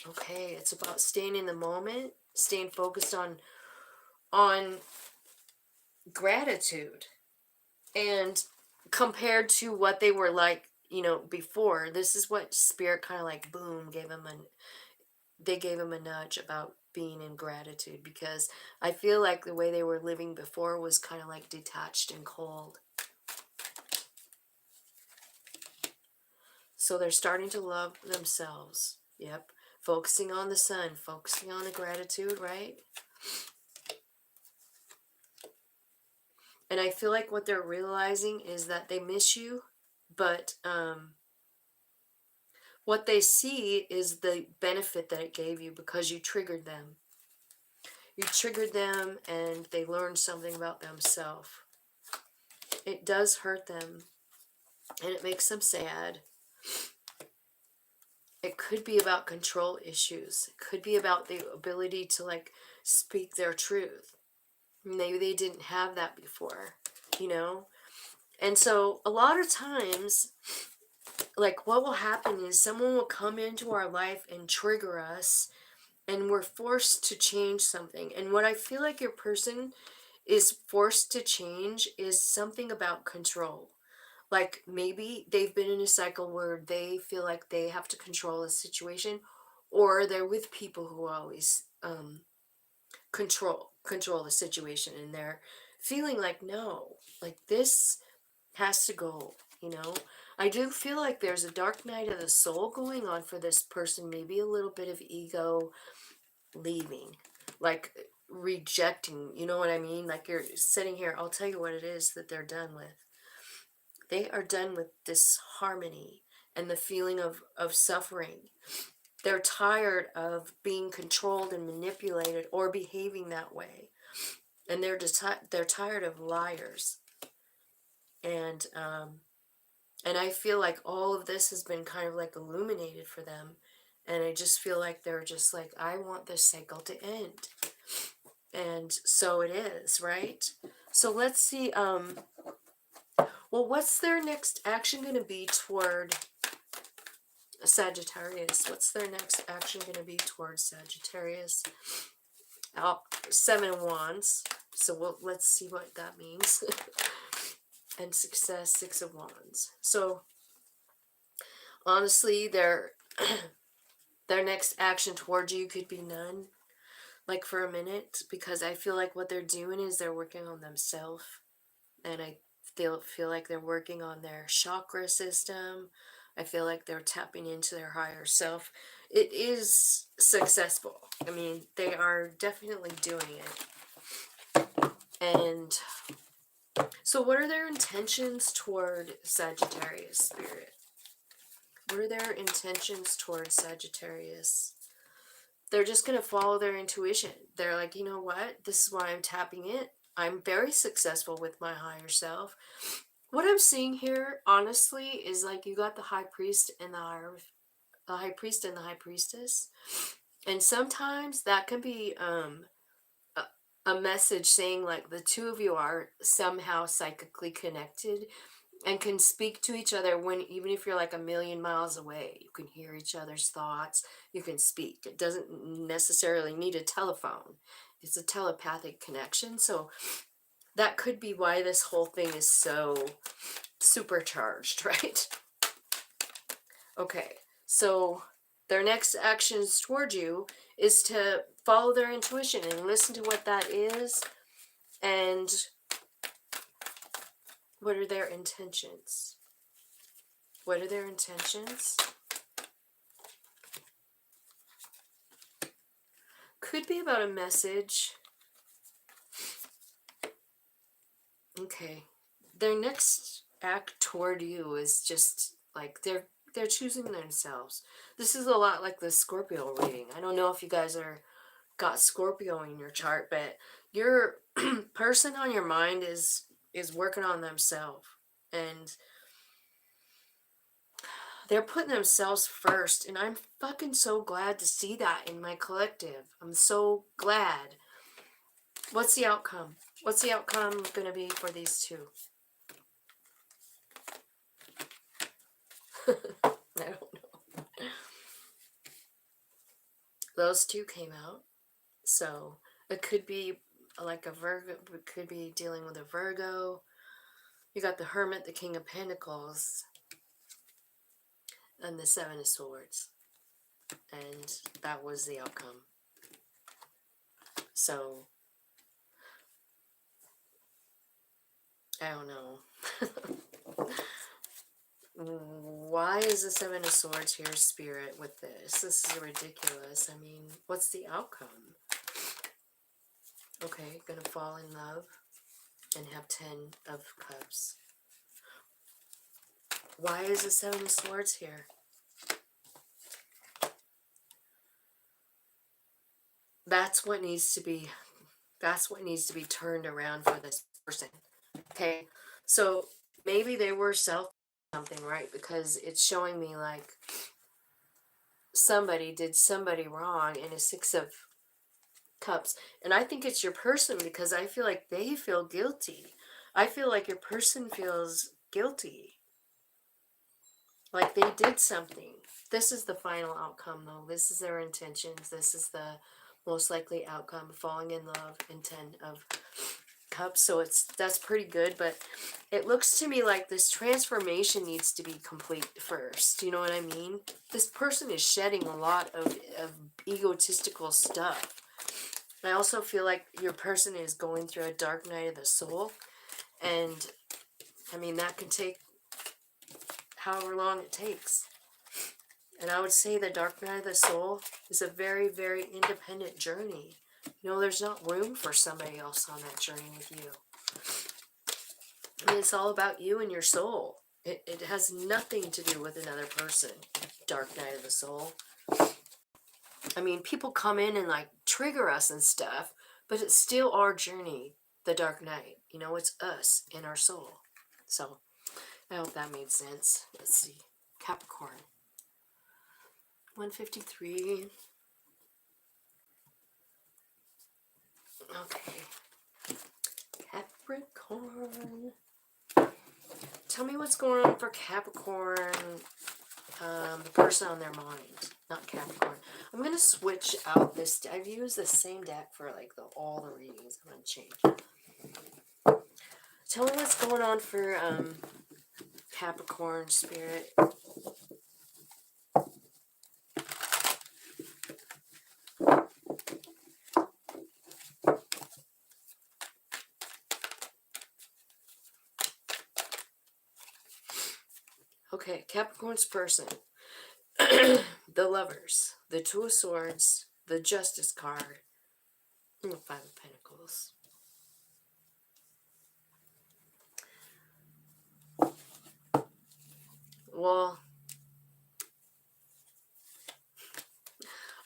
[SPEAKER 1] Okay, it's about staying in the moment, staying focused on gratitude. And compared to what they were like, you know, before, this is what spirit kind of like boom gave them they gave them a nudge about being in gratitude, because I feel like the way they were living before was kind of like detached and cold. So they're starting to love themselves. Yep. Focusing on the sun, focusing on the gratitude, right? And I feel like what they're realizing is that they miss you, but what they see is the benefit that it gave you because you triggered them. You triggered them and they learned something about themselves. It does hurt them and it makes them sad. It could be about control issues. It could be about the ability to like speak their truth. Maybe they didn't have that before, you know? And so a lot of times, like what will happen is someone will come into our life and trigger us, and we're forced to change something. And what I feel like your person is forced to change is something about control. Like maybe they've been in a cycle where they feel like they have to control a situation, or they're with people who always control the situation, and they're feeling like, no, like this has to go, you know. I do feel like there's a dark night of the soul going on for this person, maybe a little bit of ego leaving, like rejecting, you know what I mean? Like you're sitting here, I'll tell you what it is that they're done with. They are done with this harmony and the feeling of suffering. They're tired of being controlled and manipulated or behaving that way. And they're tired of liars. And I feel like all of this has been kind of like illuminated for them. And I just feel like they're just like, I want this cycle to end. And so it is, right? So let's see, well, what's their next action going to be toward Sagittarius? What's their next action going to be towards Sagittarius? Oh, 7 of Wands. So let's see what that means. And success, 6 of Wands. So honestly, their next action towards you could be none, like for a minute, because I feel like what they're doing is they're working on themselves, and I feel like they're working on their chakra system. I feel like they're tapping into their higher self. It is successful. I mean, they are definitely doing it. And so what are their intentions toward Sagittarius, Spirit? What are their intentions toward Sagittarius? They're just going to follow their intuition. They're like, you know what? This is why I'm tapping it. I'm very successful with my higher self. What I'm seeing here, honestly, is like you got the high priest and the high priest and the high priestess. And sometimes that can be a, a message saying like the two of you are somehow psychically connected and can speak to each other when even if you're like a million miles away. You can hear each other's thoughts, you can speak. It doesn't necessarily need a telephone. It's a telepathic connection. So that could be why this whole thing is so supercharged, right? Okay, so their next actions toward you is to follow their intuition and listen to what that is and what are their intentions. What are their intentions? Could be about a message. Okay. Their next act toward you is just like they're choosing themselves. This is a lot like the Scorpio reading. I don't know if you guys are got Scorpio in your chart, but your person on your mind is working on themselves, and they're putting themselves first, and I'm fucking so glad to see that in my collective. I'm so glad. What's the outcome? What's the outcome going to be for these two? I don't know. Those two came out. So it could be like a Virgo. It could be dealing with a Virgo. You got the Hermit, the King of Pentacles, and the Seven of Swords. And that was the outcome. So I don't know. Why is the Seven of Swords here, Spirit, with this? This is ridiculous. I mean, what's the outcome? Okay, gonna fall in love and have 10 of Cups. Why is the Seven of Swords here? That's what needs to be turned around for this person. Okay, so maybe they were self something, right? Because it's showing me like somebody did somebody wrong in a Six of Cups. And I think it's your person because I feel like they feel guilty. I feel like your person feels guilty. Like they did something. This is the final outcome though. This is their intentions. This is the most likely outcome. Falling in love and 10 of Cups. So that's pretty good. But it looks to me like this transformation needs to be complete first. You know what I mean? This person is shedding a lot of egotistical stuff. I also feel like your person is going through a dark night of the soul. And, I mean, that can take however long it takes. And I would say the dark night of the soul is a very, very independent journey. You know, there's not room for somebody else on that journey with you. I mean, it's all about you and your soul. It has nothing to do with another person. Dark night of the soul. I mean, people come in and like trigger us and stuff, but it's still our journey, the dark night. You know, it's us and our soul. So, I hope that made sense. Let's see. Capricorn. 153. Okay. Capricorn. Tell me what's going on for Capricorn. The person on their mind. Not Capricorn. I'm going to switch out this. I've used the same deck for like all the readings. I'm going to change. Tell me what's going on for Capricorn, Spirit. Okay, Capricorn's person. The Lovers, the Two of Swords, the Justice card, and the Five of Pentacles. Well,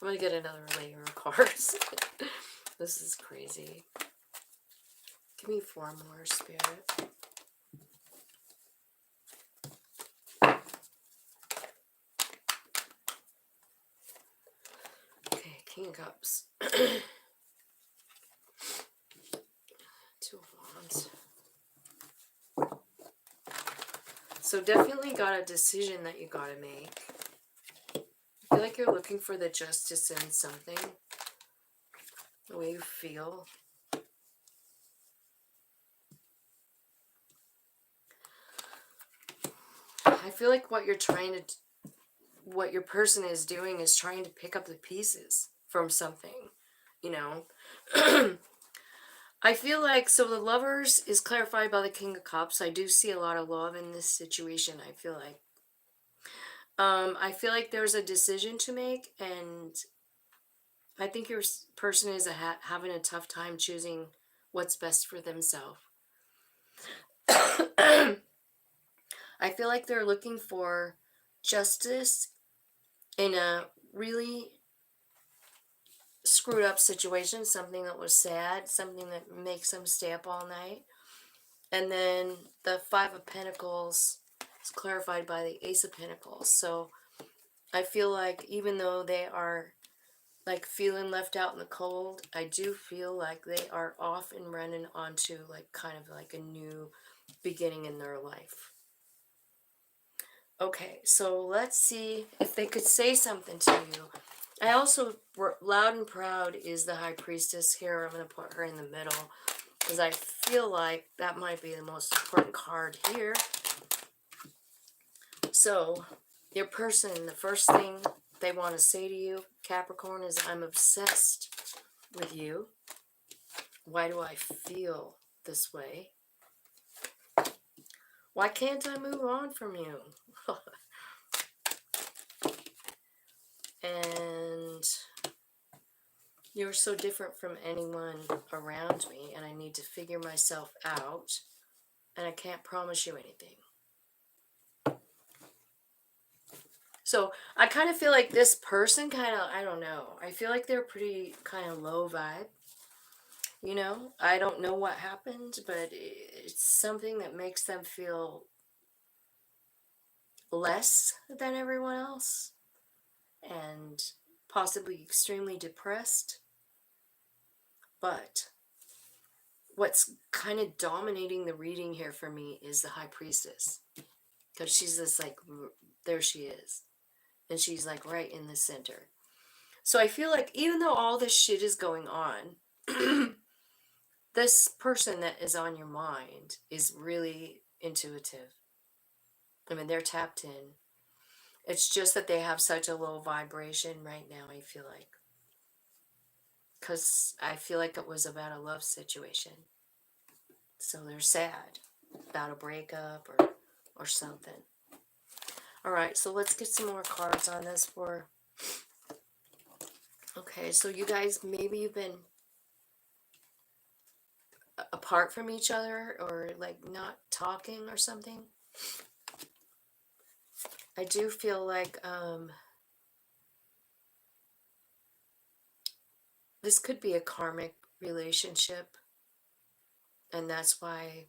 [SPEAKER 1] I'm going to get another layer of cards. This is crazy. Give me 4 more, Spirit. Okay, King of Cups. 2 of Wands. So definitely got a decision that you gotta make. I feel like you're looking for the justice in something. The way you feel. I feel like what your person is doing is trying to pick up the pieces from something, you know. I feel like, so the Lovers is clarified by the King of Cups. I do see a lot of love in this situation, I feel like. I feel like there's a decision to make, and I think your person is having a tough time choosing what's best for themselves. I feel like they're looking for justice in a really screwed up situation, something that was sad, something that makes them stay up all night. And then the 5 of Pentacles is clarified by the Ace of Pentacles. So I feel like even though they are like feeling left out in the cold, I do feel like they are off and running onto like kind of like a new beginning in their life. Okay, so let's see if they could say something to you. I also, Loud and Proud is the High Priestess here. I'm going to put her in the middle because I feel like that might be the most important card here. So, your person, the first thing they want to say to you, Capricorn, is I'm obsessed with you. Why do I feel this way? Why can't I move on from you? And you're so different from anyone around me, and I need to figure myself out, and I can't promise you anything. So I kind of feel like this person kind of, I don't know, I feel like they're pretty kind of low vibe. You know, I don't know what happened, but it's something that makes them feel less than everyone else and possibly extremely depressed. But what's kind of dominating the reading here for me is the High Priestess. Because she's this like, there she is. And she's like right in the center. So I feel like even though all this shit is going on, this person that is on your mind is really intuitive. I mean, they're tapped in. It's just that they have such a low vibration right now, I feel like. Because I feel like it was about a love situation. So they're sad about a breakup or something. Alright, so let's get some more cards on this for... Okay, so you guys, maybe you've been apart from each other or like not talking or something. I do feel like this could be a karmic relationship, and that's why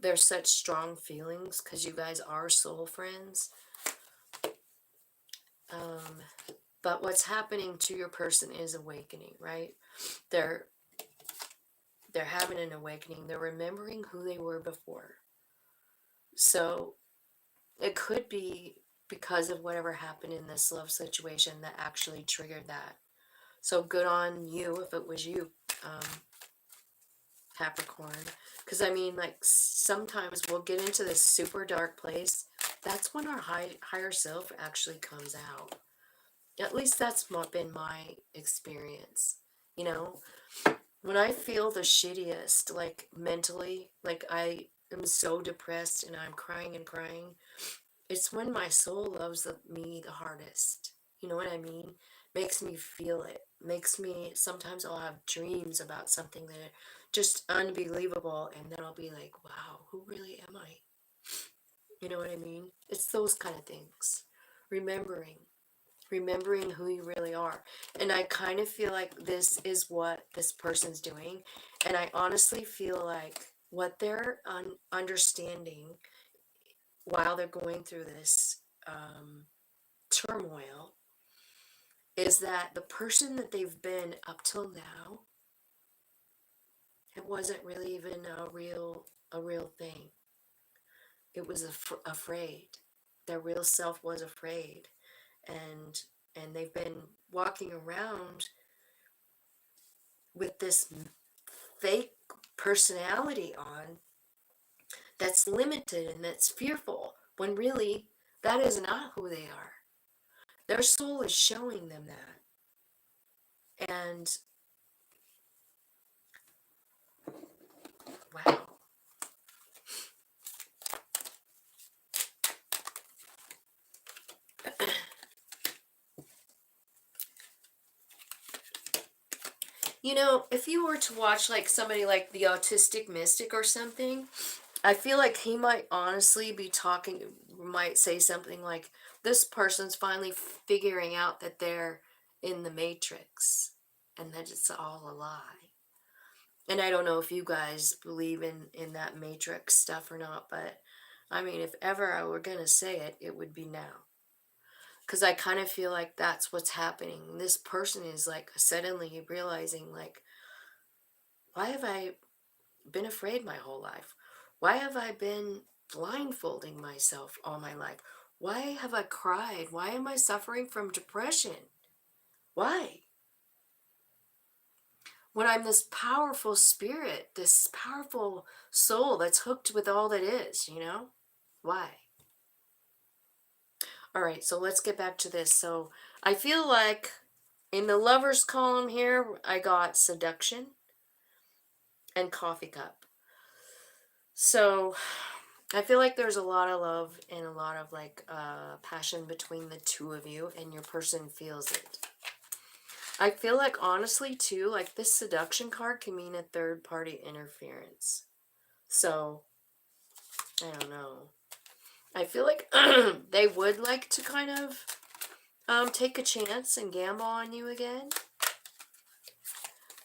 [SPEAKER 1] there's such strong feelings, because you guys are soul friends. But what's happening to your person is awakening, right? They're having an awakening. They're remembering who they were before. So it could be because of whatever happened in this love situation that actually triggered that. So good on you if it was you, Capricorn. Because I mean, like, sometimes we'll get into this super dark place. That's when our higher self actually comes out. At least that's been my experience. You know, when I feel the shittiest, like mentally, like I am so depressed and I'm crying and crying, it's when my soul loves me the hardest. You know what I mean? Makes me feel it. Makes me, sometimes I'll have dreams about something that are just unbelievable, and then I'll be like, wow, who really am I? You know what I mean? It's those kind of things. Remembering. remembering who you really are. And I kind of feel like this is what this person's doing. And I honestly feel like what they're understanding while they're going through this turmoil is that the person that they've been up till now, it wasn't really even a real thing. It was afraid. Their real self was afraid, and they've been walking around with this fake personality on that's limited and that's fearful, when really that is not who they are. Their soul is showing them that. And wow. You know, if you were to watch like somebody like the Autistic Mystic or something, I feel like he might honestly be talking, might say something like, this person's finally figuring out that they're in the matrix and that it's all a lie. And I don't know if you guys believe in that matrix stuff or not, but I mean, if ever I were going to say it, it would be now. Because I kind of feel like that's what's happening. This person is like suddenly realizing like, why have I been afraid my whole life? Why have I been blindfolding myself all my life? Why have I cried? Why am I suffering from depression? Why? When I'm this powerful spirit, this powerful soul that's hooked with all that is, you know? Why? All right, so let's get back to this. So I feel like in the lovers column here, I got seduction and coffee cup. So I feel like there's a lot of love and a lot of like passion between the two of you, and your person feels it. I feel like honestly too, like this seduction card can mean a third party interference. So I don't know. I feel like they would like to kind of take a chance and gamble on you again.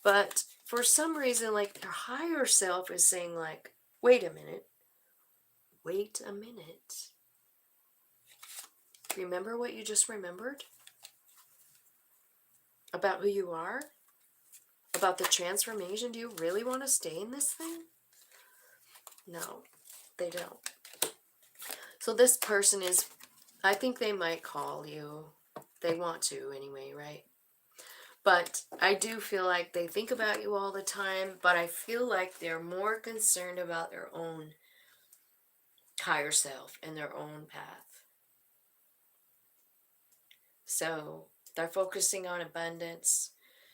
[SPEAKER 1] But for some reason, like their higher self is saying like, wait a minute. Wait a minute. Remember what you just remembered? About who you are? About the transformation? Do you really want to stay in this thing? No, they don't. So this person is, I think they might call you. They want to anyway, right? But I do feel like they think about you all the time, but I feel like they're more concerned about their own higher self and their own path. So they're focusing on abundance.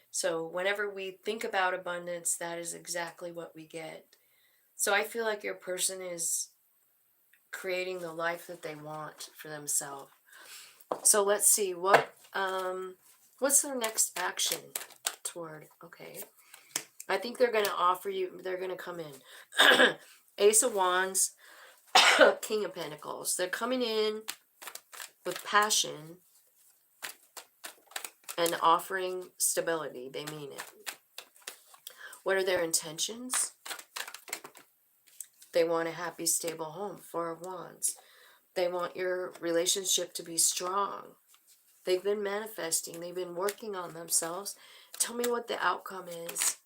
[SPEAKER 1] So whenever we think about abundance, that is exactly what we get. So I feel like your person is creating the life that they want for themselves. So let's see, what's their next action toward, okay. I think they're going to offer you, they're going to come in. Ace of Wands, King of Pentacles. They're coming in with passion and offering stability. They mean it. What are their intentions? They want a happy, stable home. Four of Wands. They want your relationship to be strong. They've been manifesting. They've been working on themselves. Tell me what the outcome is.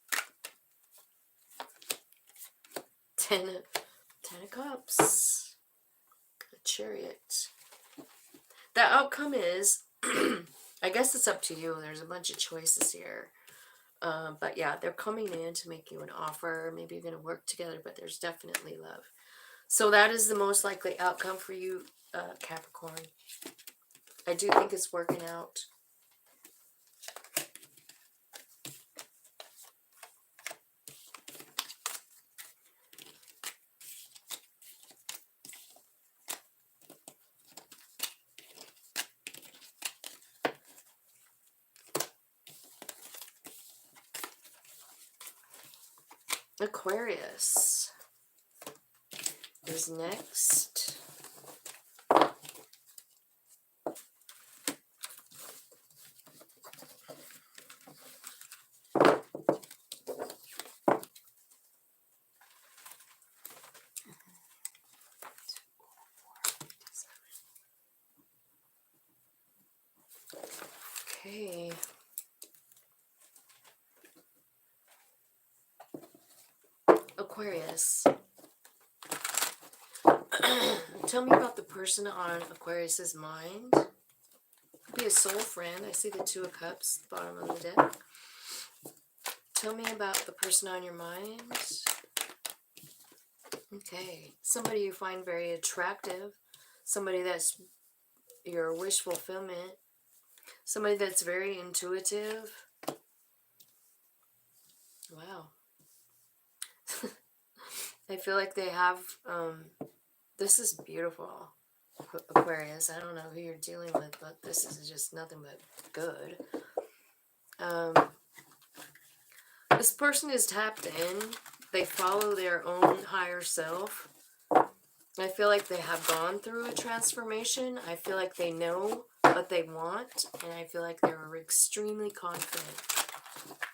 [SPEAKER 1] Ten of Cups. The Chariot. The outcome is, I guess it's up to you. There's a bunch of choices here. But yeah, they're coming in to make you an offer. Maybe you're going to work together, but there's definitely love. So that is the most likely outcome for you, Capricorn. I do think it's working out. Aquarius is next. Okay. Aquarius. Tell me about the person on Aquarius's mind. Could be a soul friend. I see the Two of Cups, bottom of the deck. Tell me about the person on your mind. Okay. Somebody you find very attractive. Somebody that's your wish fulfillment. Somebody that's very intuitive. Wow. I feel like they have, this is beautiful, Aquarius. I don't know who you're dealing with, but this is just nothing but good. This person is tapped in. They follow their own higher self. I feel like they have gone through a transformation. I feel like they know what they want, and I feel like they're extremely confident.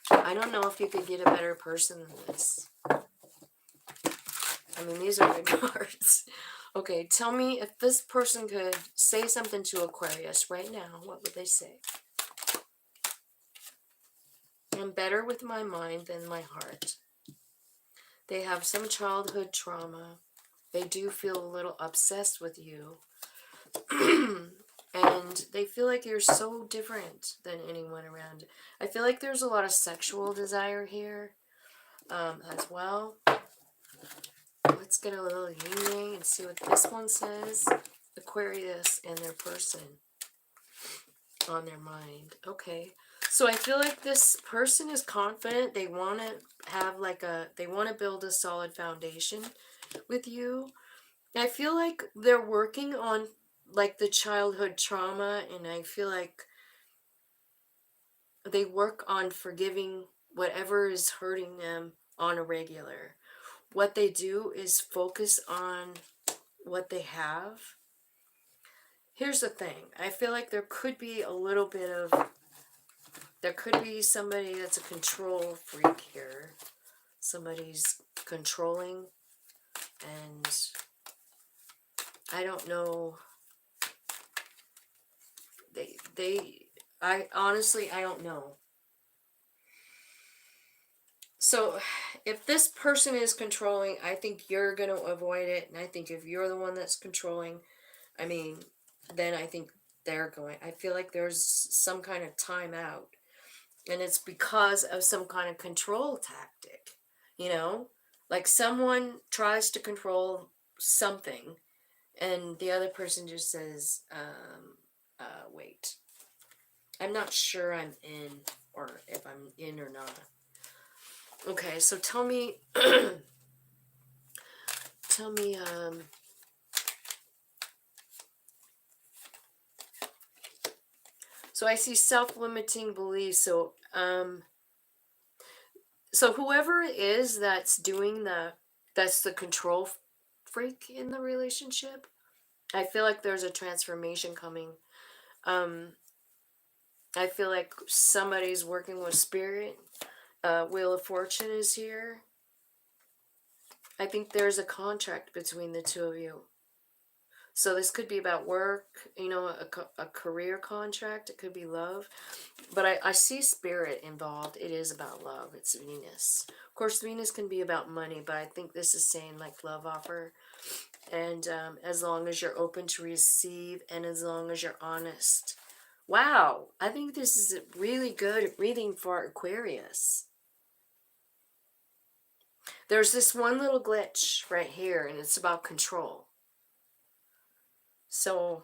[SPEAKER 1] I don't know if you could get a better person than this. I mean, these are good cards. Okay, tell me if this person could say something to Aquarius right now, what would they say? I'm better with my mind than my heart. They have some childhood trauma. They do feel a little obsessed with you. And they feel like you're so different than anyone around. I feel like there's a lot of sexual desire here as well. Let's get a little yin and see what this one says. Aquarius and their person on their mind. Okay. So I feel like this person is confident. They want to have they want to build a solid foundation with you. I feel like they're working on like the childhood trauma, and I feel like they work on forgiving whatever is hurting them on a regular. What they do is focus on what they have. Here's the thing. I feel like there could be a little bit of, there could be somebody that's a control freak here. Somebody's controlling, and I don't know. I honestly, I don't know. So if this person is controlling, I think you're going to avoid it. And I think if you're the one that's controlling, I mean, then I think they're going. I feel like there's some kind of timeout. And it's because of some kind of control tactic. You know? Like someone tries to control something, and the other person just says, wait. I'm not sure I'm in, or if I'm in or not. Okay, so tell me, tell me, so I see self-limiting beliefs, so whoever it is that's doing that's the control freak in the relationship, I feel like there's a transformation coming. I feel like somebody's working with spirit. Wheel of Fortune is here. I think there's a contract between the two of you. So this could be about work, you know, a career contract. It could be love. But I see spirit involved. It is about love. It's Venus. Of course, Venus can be about money, but I think this is saying like love offer. And as long as you're open to receive, and as long as you're honest. Wow, I think this is a really good reading for Aquarius. There's this one little glitch right here, and it's about control. So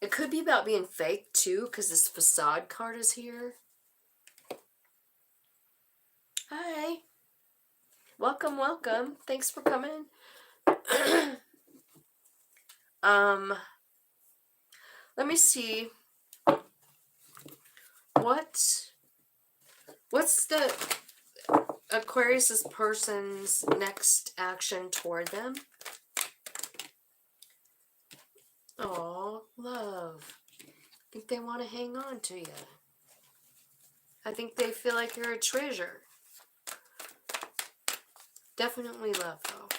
[SPEAKER 1] it could be about being fake too, because this facade card is here. Hi. Welcome, welcome. Thanks for coming. Let me see. What's the Aquarius's person's next action toward them? Oh, love. I think they want to hang on to you. I think they feel like you're a treasure. Definitely love, though.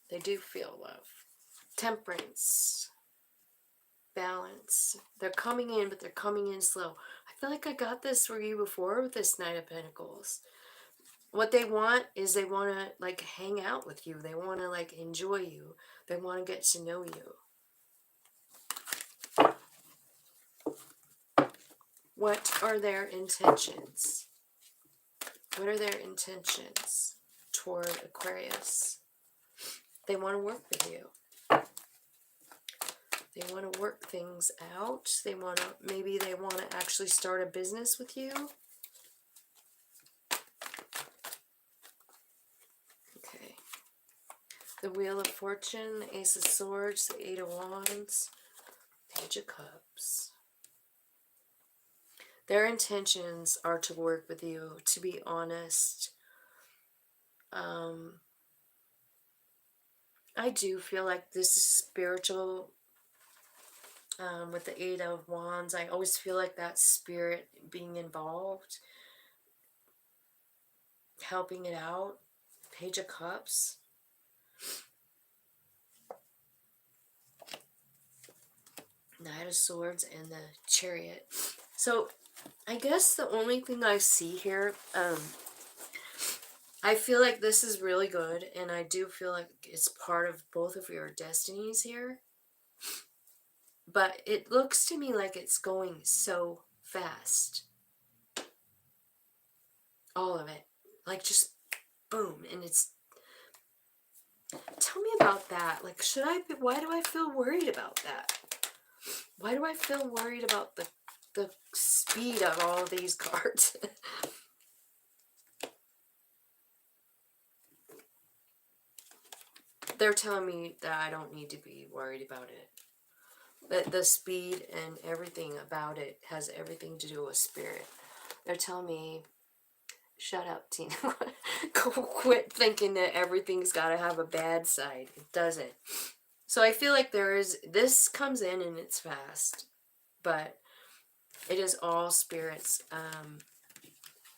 [SPEAKER 1] They do feel love. Temperance. balance. They're coming in, but they're coming in slow. I feel like I got this for you before with this Knight of Pentacles. What they want is they want to like hang out with you. They want to like enjoy you. They want to get to know you. What are their intentions? What are their intentions toward Aquarius? They want to work with you. They want to work things out. Maybe they want to actually start a business with you. Okay. The Wheel of Fortune, the Ace of Swords, the Eight of Wands, Page of Cups. Their intentions are to work with you, to be honest. I do feel like this is spiritual. With the Eight of Wands, I always feel like that spirit being involved, helping it out. Page of Cups. Knight of Swords and the Chariot. So I guess the only thing I see here, I feel like this is really good, and I do feel like it's part of both of your destinies here. But it looks to me like it's going so fast. All of it. Like just boom. And it's... Tell me about that. Like, why do I feel worried about that? Why do I feel worried about the speed of all of these cards? They're telling me that I don't need to be worried about it. That the speed and everything about it has everything to do with spirit. They're telling me, shut up, Tina. Quit thinking that everything's got to have a bad side. It doesn't. So I feel like this comes in and it's fast. But it is all spirits.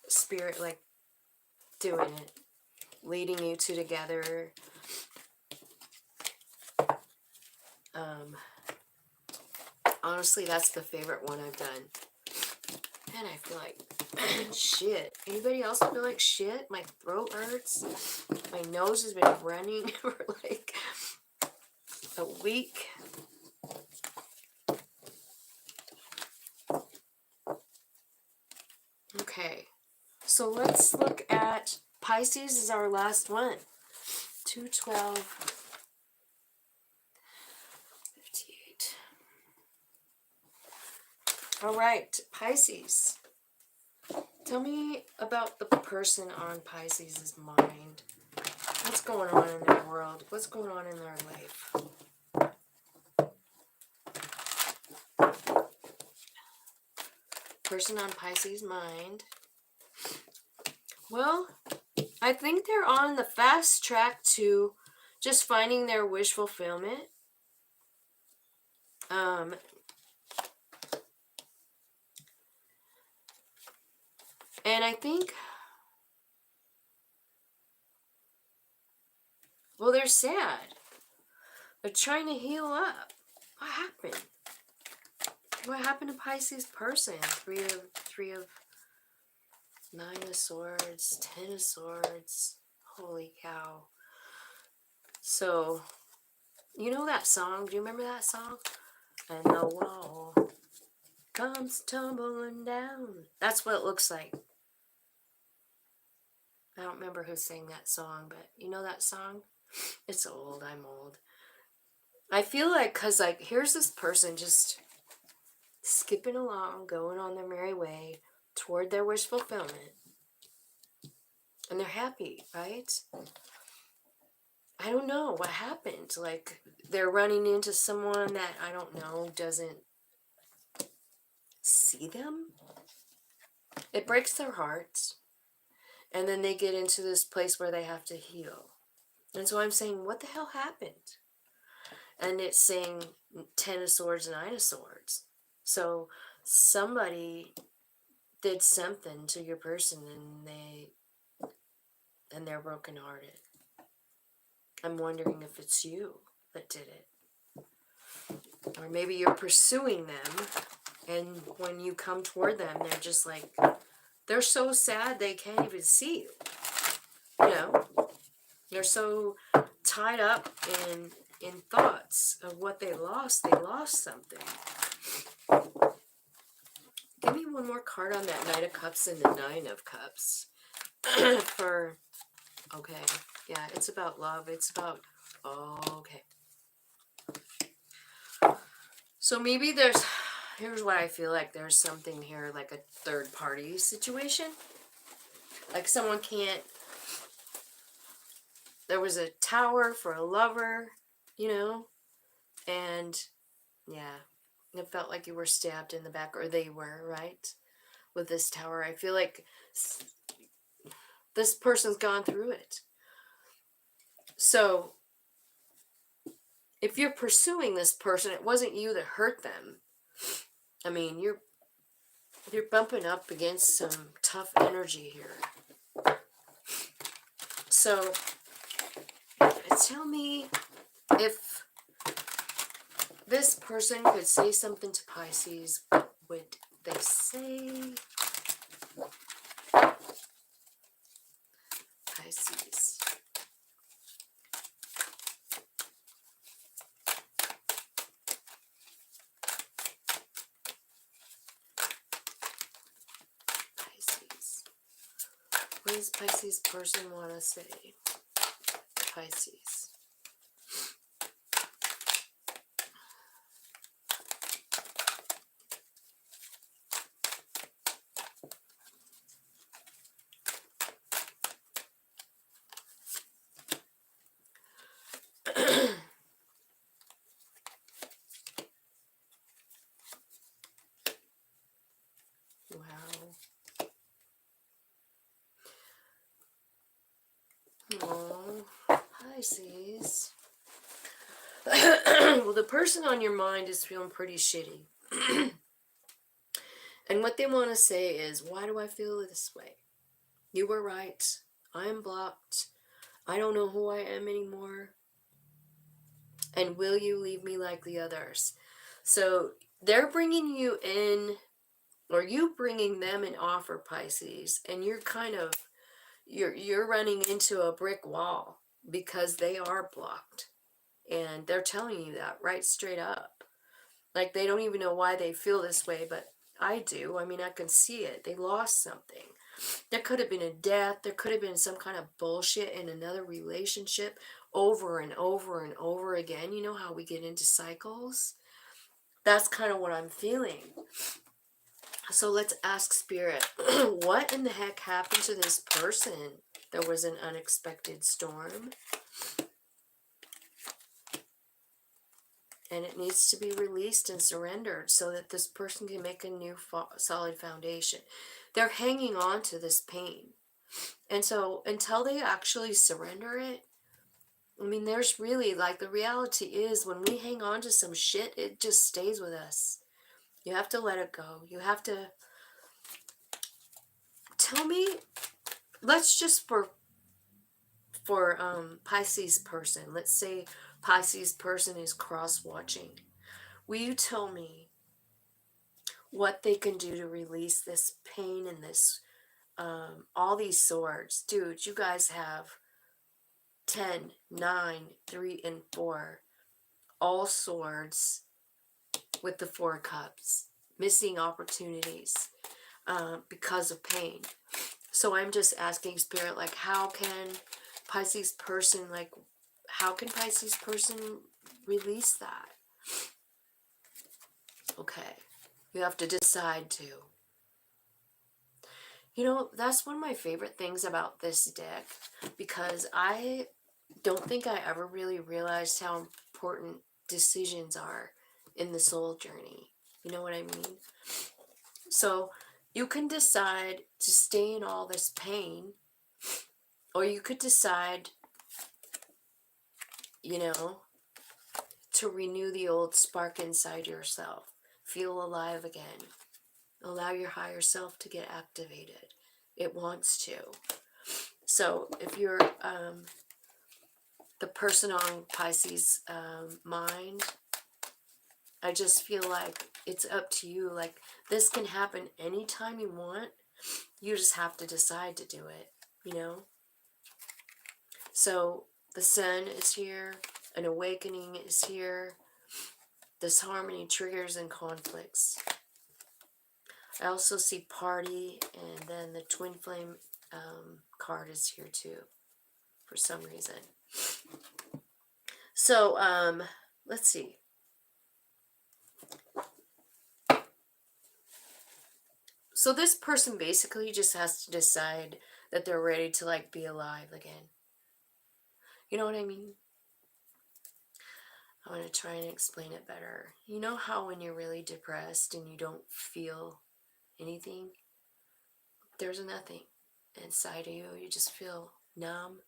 [SPEAKER 1] Spirit like doing it. Leading you two together. Honestly, that's the favorite one I've done. And I feel like shit. Anybody else feel like shit? My throat hurts. My nose has been running for like a week. Okay. So let's look at Pisces is our last one. 212. 58. All right, Pisces. Tell me about the person on Pisces' mind. What's going on in their world? What's going on in their life? Person on Pisces' mind. Well, I think they're on the fast track to just finding their wish fulfillment. And I think, well, they're sad. They're trying to heal up. What happened? What happened to Pisces person? Three of Nine of Swords, 10 of Swords. Holy cow. So, you know that song? Do you remember that song? And the wall comes tumbling down. That's what it looks like. I don't remember who sang that song, but you know that song? It's old. I'm old. I feel like, because, like, here's this person just skipping along, going on their merry way toward their wish fulfillment. And they're happy, right? I don't know what happened. Like, they're running into someone that, I don't know, doesn't see them. It breaks their hearts. And then they get into this place where they have to heal. And so I'm saying, what the hell happened? And it's saying 10 of Swords, 9 of Swords. So somebody did something to your person and they're brokenhearted. I'm wondering if it's you that did it. Or maybe you're pursuing them, and when you come toward them, they're just like, they're so sad they can't even see you. You know, they're so tied up in thoughts of what they lost. They lost something. Give me one more card on that Knight of Cups and the Nine of Cups. For, okay, yeah, it's about love. It's about, oh, okay. So maybe here's what I feel like. There's something here, like a third party situation. Like someone can't, there was a tower for a lover, you know, and yeah, it felt like you were stabbed in the back, or they were, right? With this tower. I feel like this person's gone through it. So if you're pursuing this person, it wasn't you that hurt them. I mean, you're bumping up against some tough energy here. So tell me if this person could say something to Pisces, what would they say? Pisces. Pisces. What does Pisces person want to say? Pisces. Wow. Oh, Pisces. Well, the person on your mind is feeling pretty shitty. And what they want to say is, why do I feel this way? You were right. I am blocked. I don't know who I am anymore. And will you leave me like the others? So they're bringing you in, or you bringing them an offer, Pisces, and you're kind of, you're running into a brick wall because they are blocked. And they're telling you that right straight up. Like they don't even know why they feel this way, but I do. I mean, I can see it. They lost something. There could have been a death. There could have been some kind of bullshit in another relationship over and over and over again. You know how we get into cycles? That's kind of what I'm feeling. So let's ask Spirit, what in the heck happened to this person? There was an unexpected storm. And it needs to be released and surrendered so that this person can make a new solid foundation. They're hanging on to this pain. And so until they actually surrender it, I mean, there's really, like, the reality is when we hang on to some shit, it just stays with us. You have to let it go. You have to tell me, let's just for Pisces person, let's say Pisces person is cross-watching. Will you tell me what they can do to release this pain and this, all these swords? Dude, you guys have 10, 9, 3, and 4. All swords with the 4 cups. Missing opportunities because of pain. So I'm just asking Spirit, like, how can Pisces person release that? Okay. You have to decide to. You know, that's one of my favorite things about this deck, because I don't think I ever really realized how important decisions are in the soul journey. You know what I mean? So you can decide to stay in all this pain, or you could decide, you know, to renew the old spark inside yourself. Feel alive again. Allow your higher self to get activated. It wants to. So if you're the person on Pisces mind, I just feel like it's up to you. Like, this can happen anytime you want. You just have to decide to do it, you know? So the sun is here, an awakening is here. This harmony triggers and conflicts. I also see party, and then the twin flame card is here too, for some reason. So, let's see. So this person basically just has to decide that they're ready to, like, be alive again. You know what I mean? I want to try and explain it better. You know how when you're really depressed and you don't feel anything? There's nothing inside of you. You just feel numb.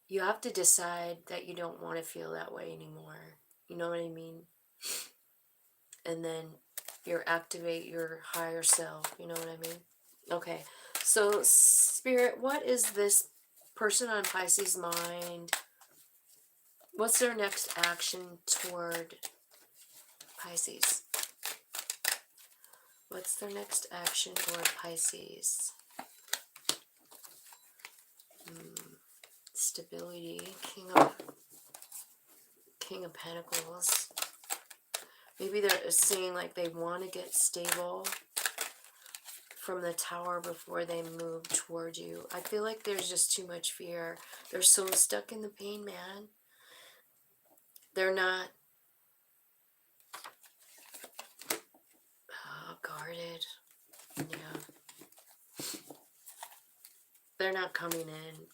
[SPEAKER 1] You have to decide that you don't want to feel that way anymore. You know what I mean? And then you activate your higher self. You know what I mean? Okay. So, Spirit, what is this person on Pisces' mind? What's their next action toward Pisces? What's their next action toward Pisces? Stability. King of Pentacles. Maybe they're saying like they want to get stable from the Tower before they move toward you. I feel like there's just too much fear. They're so stuck in the pain, man. They're not guarded. Yeah. They're not coming in.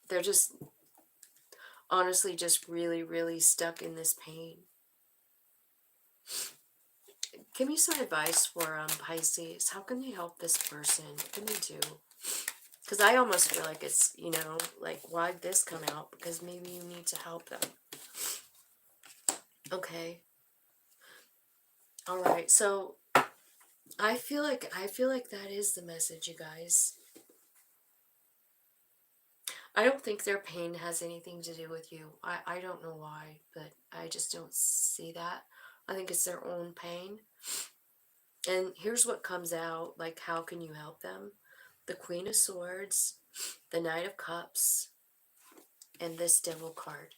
[SPEAKER 1] They're just honestly just really, really stuck in this pain. Give me some advice for Pisces. How can they help this person? What can they do? Because I almost feel like it's, you know, like, why'd this come out? Because maybe you need to help them. Okay. All right. So I feel like that is the message, you guys. I don't think their pain has anything to do with you. I don't know why, but I just don't see that. I think it's their own pain. And here's what comes out, like, how can you help them? The Queen of Swords, the Knight of Cups, and this Devil card.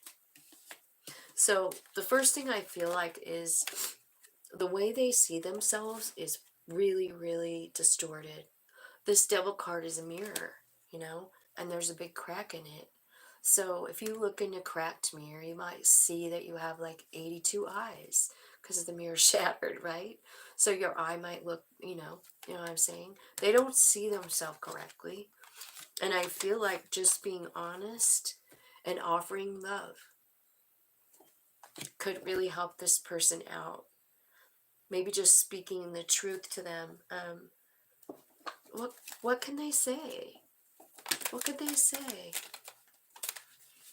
[SPEAKER 1] So the first thing I feel like is the way they see themselves is really, really distorted. This Devil card is a mirror, you know, and there's a big crack in it. So if you look in a cracked mirror, you might see that you have like 82 eyes because the mirror shattered, right? So your eye might look, you know what I'm saying? They don't see themselves correctly. And I feel like just being honest and offering love could really help this person out. Maybe just speaking the truth to them. What can they say? What could they say?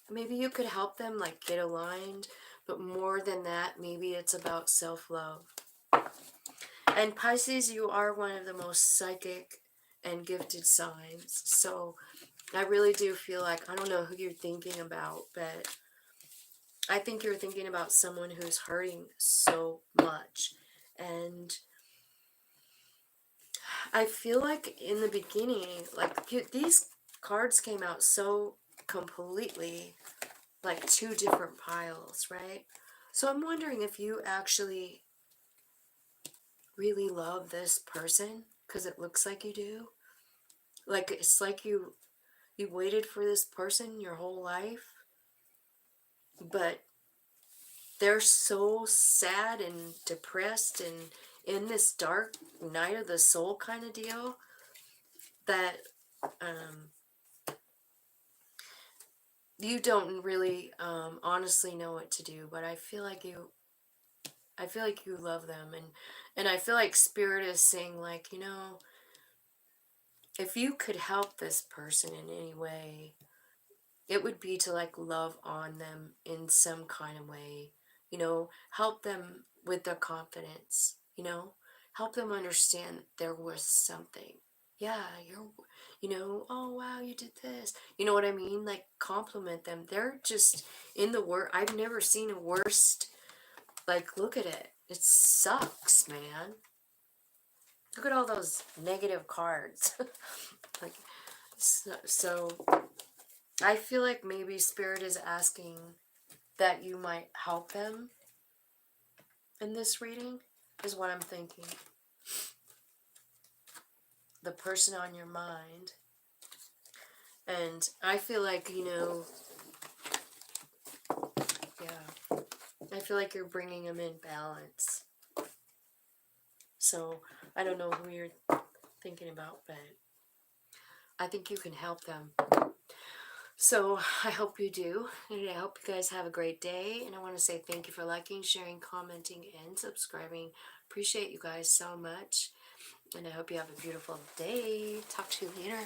[SPEAKER 1] Maybe you could help them, like, get aligned, but more than that, maybe it's about self-love. And Pisces, you are one of the most psychic and gifted signs. So I really do feel like, I don't know who you're thinking about, but I think you're thinking about someone who's hurting so much. And I feel like in the beginning, like, these cards came out so completely, like, two different piles, right? So I'm wondering if you actually really love this person, because it looks like you do. Like, it's like you waited for this person your whole life, but they're so sad and depressed and in this dark night of the soul kind of deal that you don't really honestly know what to do. But I feel like you love them, and I feel like Spirit is saying, like, you know, if you could help this person in any way, it would be to, like, love on them in some kind of way, you know, help them with their confidence, you know, help them understand they're worth something, yeah, you know, oh wow, you did this. You know what I mean? Like compliment them. They're just in the worst. I've never seen a worst. Like, look at it. It sucks, man. Look at all those negative cards. Like, so I feel like maybe Spirit is asking that you might help them in this reading, is what I'm thinking. The person on your mind. And I feel like, you know, yeah, I feel like you're bringing them in balance. So I don't know who you're thinking about, but I think you can help them. So I hope you do, and I hope you guys have a great day. And I want to say thank you for liking, sharing, commenting, and subscribing. Appreciate you guys so much, and I hope you have a beautiful day. Talk to you later.